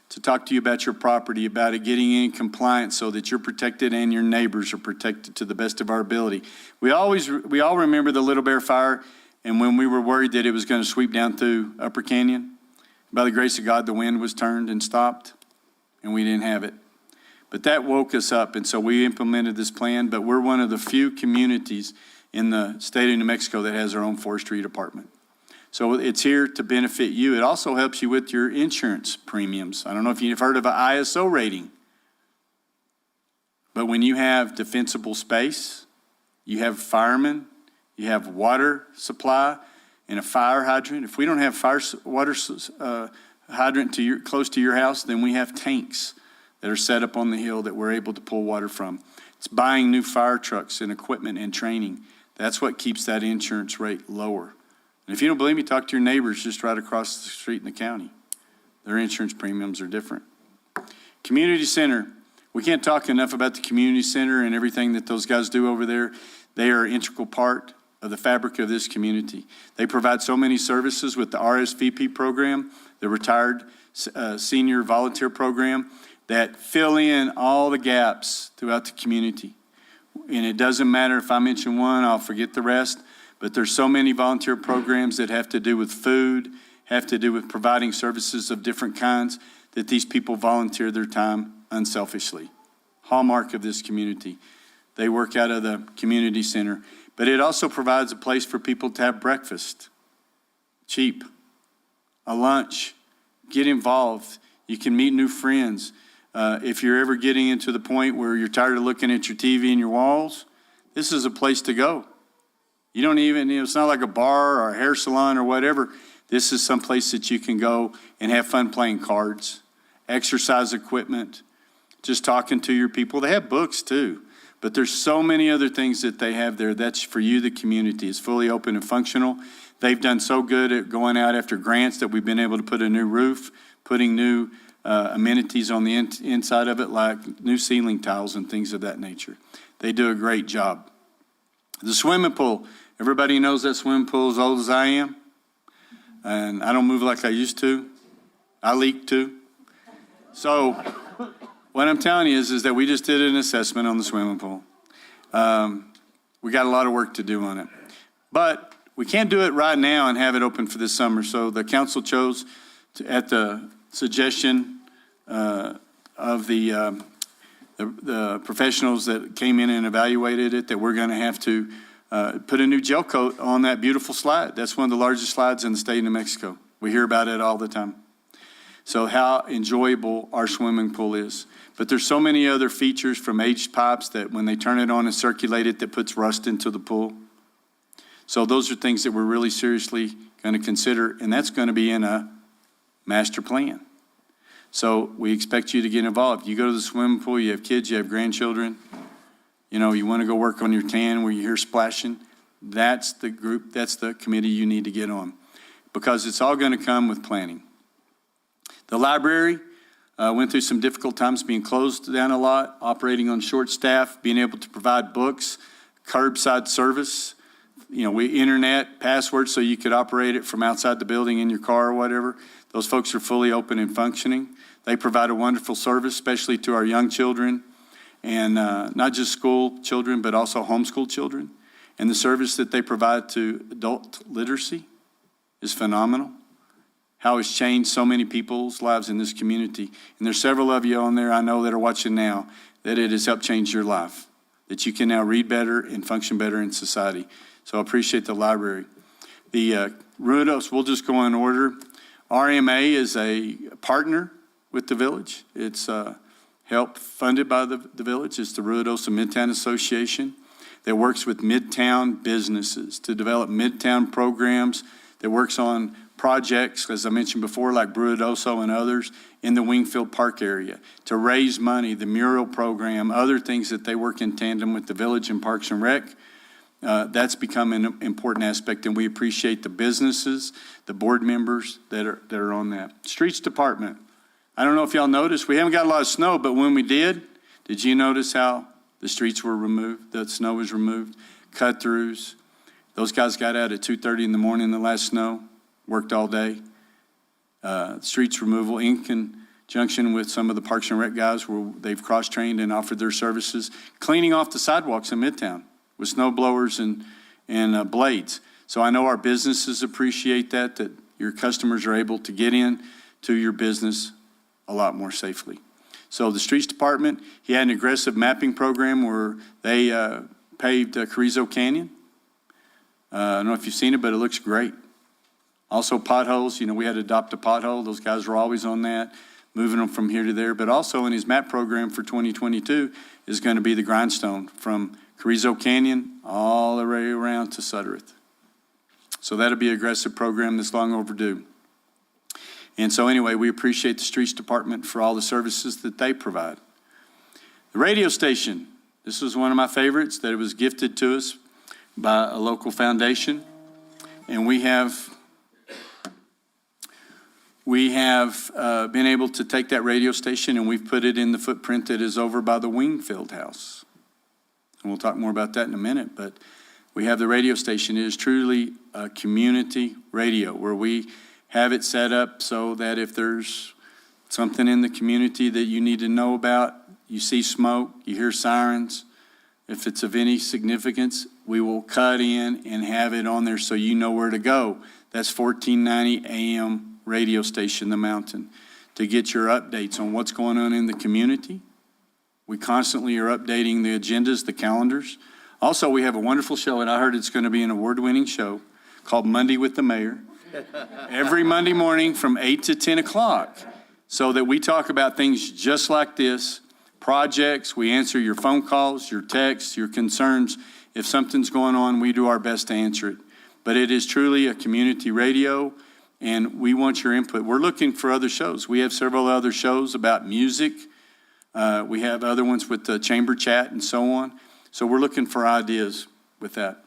to talk to you about your property, about it getting in compliance so that you're protected and your neighbors are protected to the best of our ability. We all remember the Little Bear Fire, and when we were worried that it was going to sweep down through Upper Canyon, by the grace of God, the wind was turned and stopped, and we didn't have it. But that woke us up, and so we implemented this plan, but we're one of the few communities in the state of New Mexico that has our own forestry department. So it's here to benefit you. It also helps you with your insurance premiums. I don't know if you've heard of an ISO rating, but when you have defensible space, you have firemen, you have water supply and a fire hydrant. If we don't have water hydrant close to your house, then we have tanks that are set up on the hill that we're able to pull water from. It's buying new fire trucks and equipment and training. That's what keeps that insurance rate lower. And if you don't believe me, talk to your neighbors just right across the street in the county. Their insurance premiums are different. Community center. We can't talk enough about the community center and everything that those guys do over there. They are an integral part of the fabric of this community. They provide so many services with the RSVP program, the Retired Senior Volunteer Program, that fill in all the gaps throughout the community. And it doesn't matter if I mention one, I'll forget the rest. But there's so many volunteer programs that have to do with food, have to do with providing services of different kinds, that these people volunteer their time unselfishly. Hallmark of this community. They work out of the community center. But it also provides a place for people to have breakfast. Cheap. A lunch. Get involved. You can meet new friends. If you're ever getting into the point where you're tired of looking at your TV and your walls, this is a place to go. You don't even, it's not like a bar or a hair salon or whatever. This is some place that you can go and have fun playing cards, exercise equipment, just talking to your people. They have books too, but there's so many other things that they have there. That's for you, the community. It's fully open and functional. They've done so good at going out after grants that we've been able to put a new roof, putting new amenities on the inside of it, like new ceiling tiles and things of that nature. They do a great job. The swimming pool, everybody knows that swimming pool as old as I am, and I don't move like I used to. I leak too. So what I'm telling you is that we just did an assessment on the swimming pool. We got a lot of work to do on it, but we can't do it right now and have it open for this summer. So the council chose, at the suggestion of the professionals that came in and evaluated it, that we're going to have to put a new gel coat on that beautiful slide. That's one of the largest slides in the state of New Mexico. We hear about it all the time. So how enjoyable our swimming pool is. But there's so many other features, from aged pipes that when they turn it on and circulate it, that puts rust into the pool. So those are things that we're really seriously going to consider, and that's going to be in a master plan. So we expect you to get involved. You go to the swimming pool, you have kids, you have grandchildren, you want to go work on your tan where you hear splashing. That's the group, that's the committee you need to get on, because it's all going to come with planning. The library went through some difficult times, being closed down a lot, operating on short staff, being able to provide books, curbside service, internet, passwords, so you could operate it from outside the building in your car or whatever. Those folks are fully open and functioning. They provide a wonderful service, especially to our young children, and not just school children, but also homeschool children. And the service that they provide to adult literacy is phenomenal. How it's changed so many people's lives in this community. And there's several of you on there I know that are watching now, that it has helped change your life, that you can now read better and function better in society. So I appreciate the library. The Ruidoso, we'll just go in order. RMA is a partner with the village. It's help funded by the village. It's the Ruidoso Midtown Association that works with Midtown businesses to develop Midtown programs, that works on projects, as I mentioned before, like Ruidoso and others in the Wingfield Park area, to raise money, the mural program, other things that they work in tandem with the village and Parks and Rec. That's become an important aspect, and we appreciate the businesses, the board members that are on that. Streets Department. I don't know if y'all noticed, we haven't got a lot of snow, but when we did you notice how the streets were removed, the snow was removed, cut-throughs? Those guys got out at 2:30 in the morning the last snow, worked all day. Streets removal in conjunction with some of the Parks and Rec guys, where they've cross-trained and offered their services, cleaning off the sidewalks in Midtown with snow blowers and blades. So I know our businesses appreciate that your customers are able to get in to your business a lot more safely. So the Streets Department, he had an aggressive mapping program where they paved Carrizo Canyon. I don't know if you've seen it, but it looks great. Also potholes, we had to adopt a pothole. Those guys were always on that, moving them from here to there. But also in his map program for 2022 is going to be the grindstone from Carrizo Canyon all the way around to Suttereth. So that'll be an aggressive program that's long overdue. And so anyway, we appreciate the Streets Department for all the services that they provide. The radio station, this was one of my favorites, that it was gifted to us by a local foundation. And we have been able to take that radio station and we've put it in the footprint that is over by the Wingfield House. And we'll talk more about that in a minute, but we have the radio station. It is truly a community radio where we have it set up so that if there's something in the community that you need to know about, you see smoke, you hear sirens, if it's of any significance, we will cut in and have it on there so you know where to go. That's 1490 AM radio station, The Mountain, to get your updates on what's going on in the community. We constantly are updating the agendas, the calendars. Also, we have a wonderful show, and I heard it's going to be an award-winning show called Monday with the Mayor. Every Monday morning from 8 to 10 o'clock. so that we talk about things just like this, projects, we answer your phone calls, your texts, your concerns. If something's going on, we do our best to answer it. But it is truly a community radio, and we want your input. We're looking for other shows. We have several other shows about music. We have other ones with the chamber chat and so on. So we're looking for ideas with that.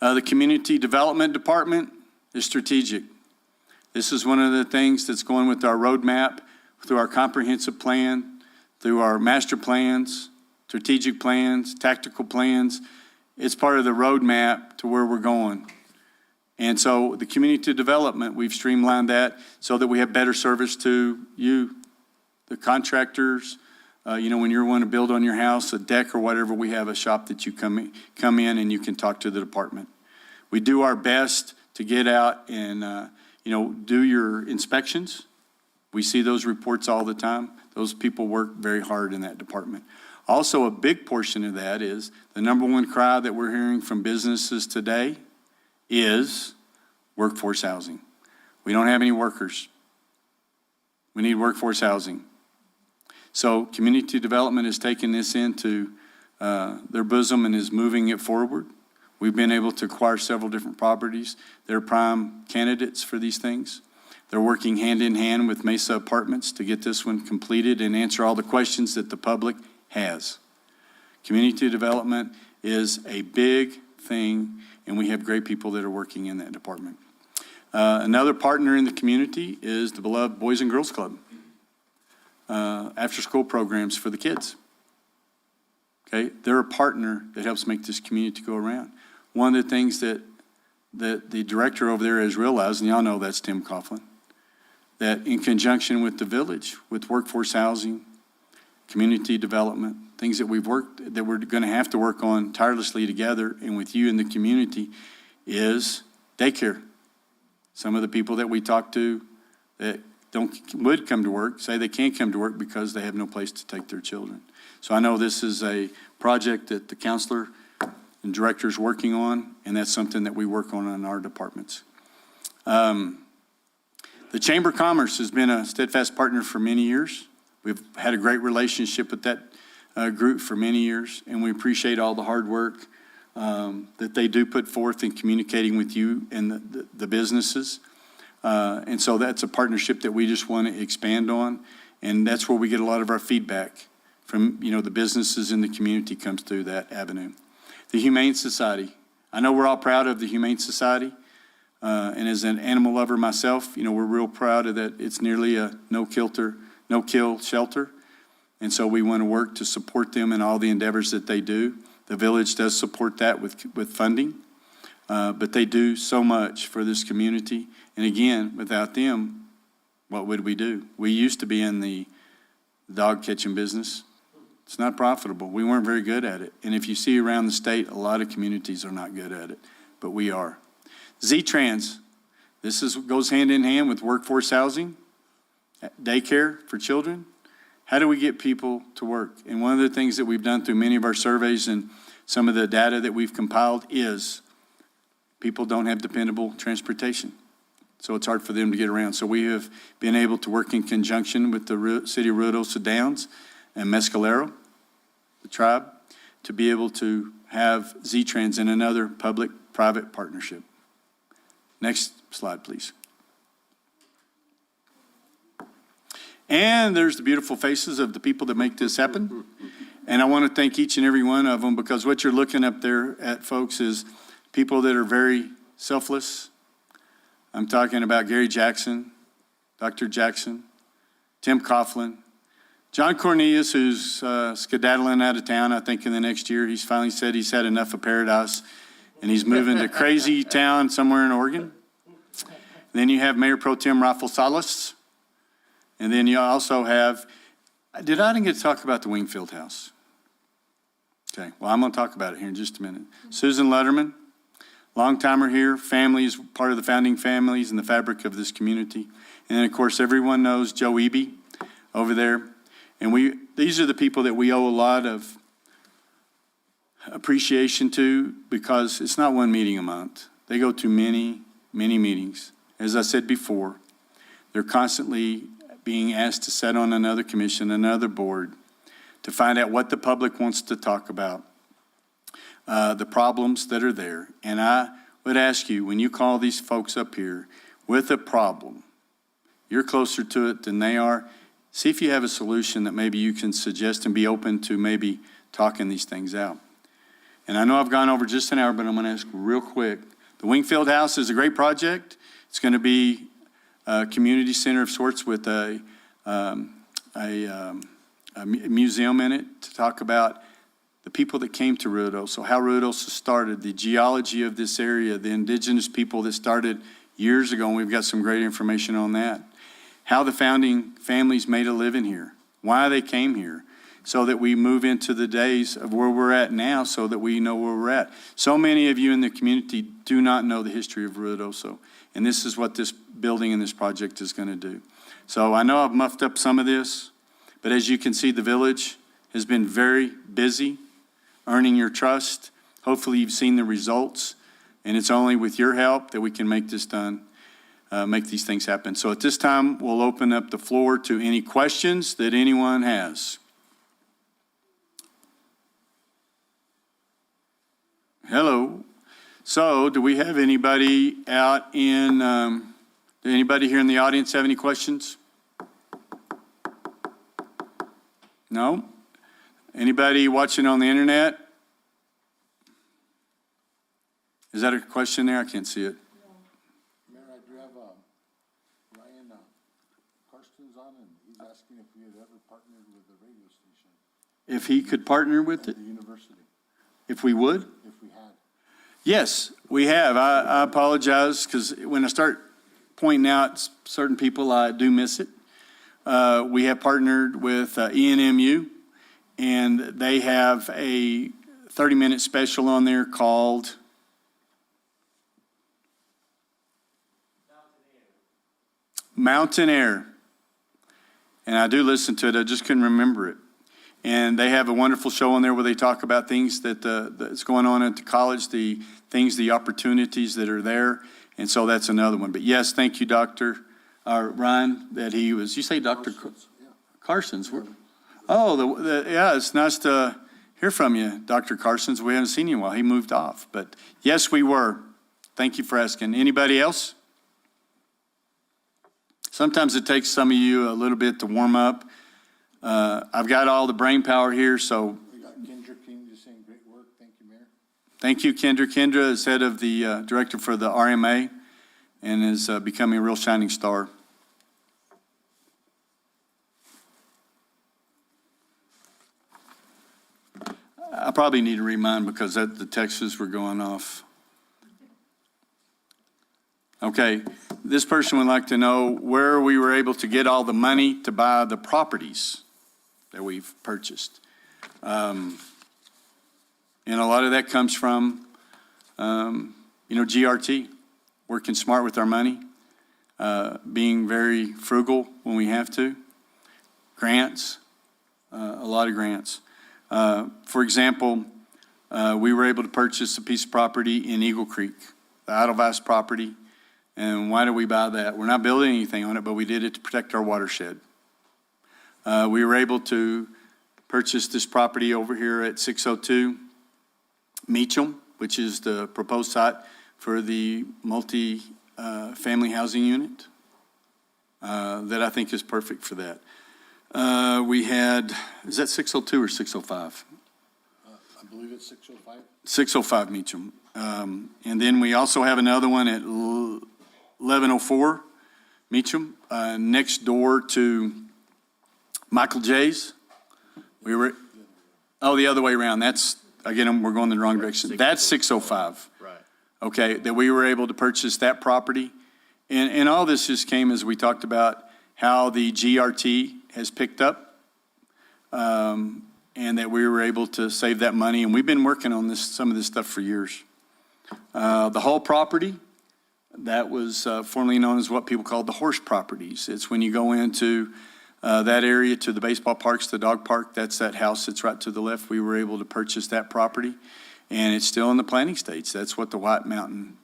The Community Development Department is strategic. This is one of the things that's going with our roadmap, through our comprehensive plan, through our master plans, strategic plans, tactical plans. It's part of the roadmap to where we're going. And so the community development, we've streamlined that so that we have better service to you, the contractors. When you want to build on your house, a deck or whatever, we have a shop that you come in and you can talk to the department. We do our best to get out and, do your inspections. We see those reports all the time. Those people work very hard in that department. Also, a big portion of that is the number one cry that we're hearing from businesses today is workforce housing. We don't have any workers. We need workforce housing. So community development has taken this into their bosom and is moving it forward. We've been able to acquire several different properties. They're prime candidates for these things. They're working hand in hand with Mesa Apartments to get this one completed and answer all the questions that the public has. Community development is a big thing, and we have great people that are working in that department. Another partner in the community is the beloved Boys and Girls Club. After-school programs for the kids. Okay, they're a partner that helps make this community go around. One of the things that the director over there has realized, and y'all know that's Tim Coughlin, that in conjunction with the village, with workforce housing, community development, things that we're going to have to work on tirelessly together and with you in the community, is daycare. Some of the people that we talk to that would come to work say they can't come to work because they have no place to take their children. So I know this is a project that the counselor and director is working on, and that's something that we work on in our departments. The Chamber of Commerce has been a steadfast partner for many years. We've had a great relationship with that group for many years, and we appreciate all the hard work that they do put forth in communicating with you and the businesses. And so that's a partnership that we just want to expand on, and that's where we get a lot of our feedback from, the businesses in the community comes through that avenue. The Humane Society. I know we're all proud of the Humane Society, and as an animal lover myself, we're real proud of that. It's nearly a no-kill shelter, and so we want to work to support them in all the endeavors that they do. The village does support that with funding, but they do so much for this community. And again, without them, what would we do? We used to be in the dog catching business. It's not profitable. We weren't very good at it. And if you see around the state, a lot of communities are not good at it, but we are. Z-Trans, goes hand in hand with workforce housing, daycare for children. How do we get people to work? And one of the things that we've done through many of our surveys and some of the data that we've compiled is people don't have dependable transportation. So it's hard for them to get around. So we have been able to work in conjunction with the city of Ruidoso Downs and Mescalero, the tribe, to be able to have Z-Trans in another public-private partnership. Next slide, please. And there's the beautiful faces of the people that make this happen. And I want to thank each and every one of them, because what you're looking up there at, folks, is people that are very selfless. I'm talking about Gary Jackson, Dr. Jackson, Tim Coughlin, John Cornelius, who's skedaddling out of town, I think in the next year. He's finally said he's had enough of paradise, and he's moving to crazy town somewhere in Oregon. Then you have Mayor Pro Tem Rafael Salas. And then you also have, I didn't get to talk about the Wingfield House. Okay, well, I'm going to talk about it here in just a minute. Susan Lutterman, long-timer here, families, part of the founding families and the fabric of this community. And then, of course, everyone knows Joe Eby over there. And these are the people that we owe a lot of appreciation to, because it's not one meeting a month. They go to many, many meetings. As I said before, they're constantly being asked to sit on another commission, another board, to find out what the public wants to talk about, the problems that are there. And I would ask you, when you call these folks up here with a problem, you're closer to it than they are. See if you have a solution that maybe you can suggest and be open to maybe talking these things out. And I know I've gone over just an hour, but I'm going to ask real quick. The Wingfield House is a great project. It's going to be a community center of sorts with a museum in it to talk about the people that came to Ruidoso, how Ruidoso started, the geology of this area, the indigenous people that started years ago, and we've got some great information on that. How the founding families made a living here, why they came here, so that we move into the days of where we're at now so that we know where we're at. So many of you in the community do not know the history of Ruidoso, and this is what this building and this project is going to do. So I know I've muffed up some of this, but as you can see, the village has been very busy earning your trust. Hopefully you've seen the results, and it's only with your help that we can make this done, make these things happen. So at this time, we'll open up the floor to any questions that anyone has. Hello. So do we have anybody out in, anybody here in the audience have any questions? No? Anybody watching on the internet? Is that a question there? I can't see it. Mayor, I do have Ryan Karsten's on, and he's asking if we had ever partnered with the radio station. If he could partner with it? The university, If we would? if we had. Yes, we have. I apologize because when I start pointing out certain people, I do miss it. We have partnered with ENMU, and they have a 30-minute special on there called Mountain Air. And I do listen to it. I just couldn't remember it. And they have a wonderful show on there where they talk about things that's going on at the college, the things, the opportunities that are there. And so that's another one. But yes, thank you, Dr. Ryan, that he was, you say Dr. Carson's? Oh, yeah, it's nice to hear from you, Dr. Carson's. We haven't seen you in a while. He moved off. But yes, we were. Thank you for asking. Anybody else? Sometimes it takes some of you a little bit to warm up. I've got all the brain power here, so. We got Kendra King just saying great work. Thank you, Mayor. Thank you, Kendra. Kendra is head of the director for the RMA and is becoming a real shining star. I probably need to remind because the texts were going off. Okay, this person would like to know where we were able to get all the money to buy the properties that we've purchased. And a lot of that comes from, GRT, working smart with our money, being very frugal when we have to, grants, a lot of grants. For example, we were able to purchase a piece of property in Eagle Creek, the Edelweiss property. And why did we buy that? We're not building anything on it, but we did it to protect our watershed. We were able to purchase this property over here at 602 Meacham, which is the proposed site for the multi-family housing unit that I think is perfect for that. We had, is that 602 or 605? I believe it's 605. 605 Meacham. And then we also have another one at 1104 Meacham, next door to Michael J's. We were, the other way around. That's, again, we're going the wrong direction. That's 605. Right. Okay, that we were able to purchase that property. And all this just came as we talked about how the GRT has picked up, and that we were able to save that money. And we've been working on some of this stuff for years. The whole property, that was formerly known as what people called the horse properties. It's when you go into that area to the baseball parks, the dog park, that's that house that's right to the left. We were able to purchase that property, and it's still in the planning stage. That's what the White Mountain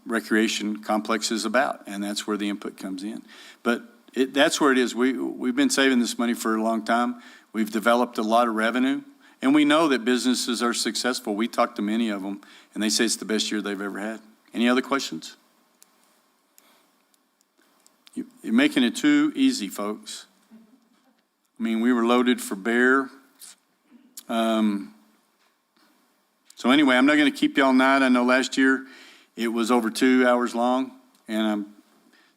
recreation complex is about, and that's where the input comes in. But that's where it is. We've been saving this money for a long time. We've developed a lot of revenue, and we know that businesses are successful. We talked to many of them, and they say it's the best year they've ever had. Any other questions? You're making it too easy, folks. I mean, we were loaded for bear. So anyway, I'm not going to keep you all night. I know last year it was over 2 hours long, and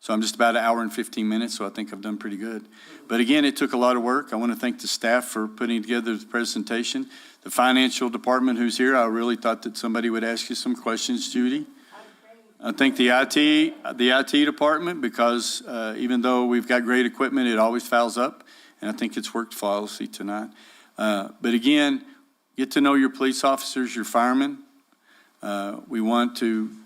I'm just about 1 hour and 15 minutes, so I think I've done pretty good. But again, it took a lot of work. I want to thank the staff for putting together the presentation. The financial department who's here, I really thought that somebody would ask you some questions, Judy. I think the IT department, because even though we've got great equipment, it always fouls up, and I think it's worked flawlessly tonight. But again, get to know your police officers, your firemen. We want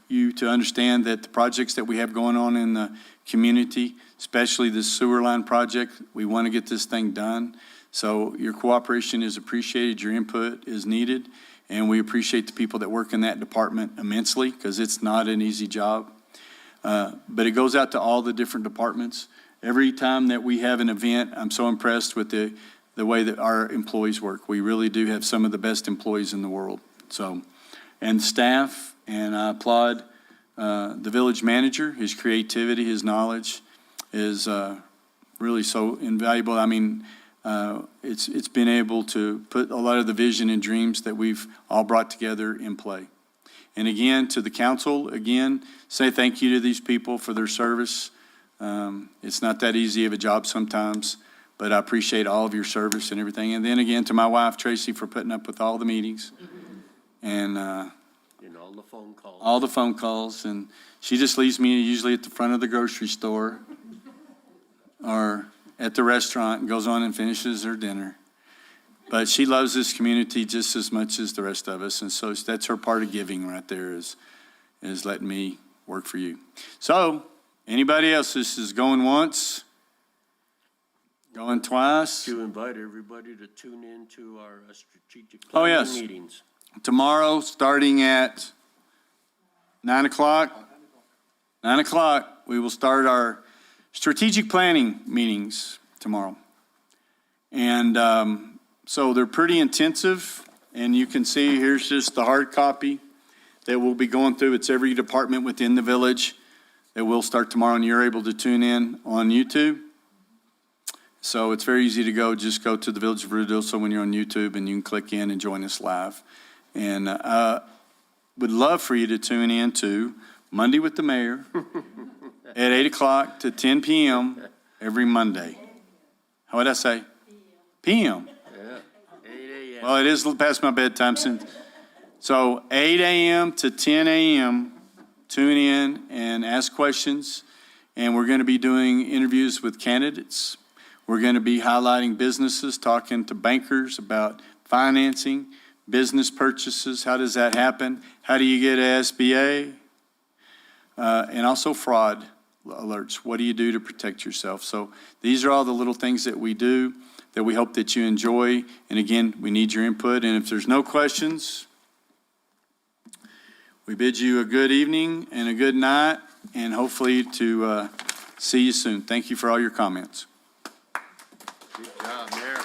you to understand that the projects that we have going on in the community, especially the sewer line project, we want to get this thing done. So your cooperation is appreciated, your input is needed, and we appreciate the people that work in that department immensely, because it's not an easy job. But it goes out to all the different departments. Every time that we have an event, I'm so impressed with the way that our employees work. We really do have some of the best employees in the world. So, and staff, and I applaud the village manager. His creativity, his knowledge is really so invaluable. I mean, it's been able to put a lot of the vision and dreams that we've all brought together in play. And again, to the council, again, say thank you to these people for their service. It's not that easy of a job sometimes, but I appreciate all of your service and everything. And then again, to my wife, Tracy, for putting up with all the meetings and all the phone calls. All the phone calls. And she just leaves me usually at the front of the grocery store or at the restaurant and goes on and finishes her dinner. But she loves this community just as much as the rest of us. And so that's her part of giving right there, is letting me work for you. So anybody else, this is going once, going twice. To invite everybody to tune in to our strategic Oh, planning yes. meetings. Tomorrow, starting at 9 o'clock. 9 o'clock, we will start our strategic planning meetings tomorrow. And so they're pretty intensive. And you can see here's just the hard copy that we'll be going through. It's every department within the village that will start tomorrow. And you're able to tune in on YouTube. So it's very easy to go. Just go to the Village of Ruidoso when you're on YouTube, and you can click in and join us live. And would love for you to tune in to Monday with the Mayor at 8 o'clock to 10 p.m. every Monday. How would I say? PM. Yeah, 8 a.m. Well, it is past my bedtime. So 8 a.m. to 10 a.m., tune in and ask questions. And we're going to be doing interviews with candidates. We're going to be highlighting businesses, talking to bankers about financing, business purchases. How does that happen? How do you get an SBA? And also fraud alerts. What do you do to protect yourself? So these are all the little things that we do that we hope that you enjoy. And again, we need your input. And if there's no questions, we bid you a good evening and a good night, and hopefully to see you soon. Thank you for all your comments. Good job, Mayor.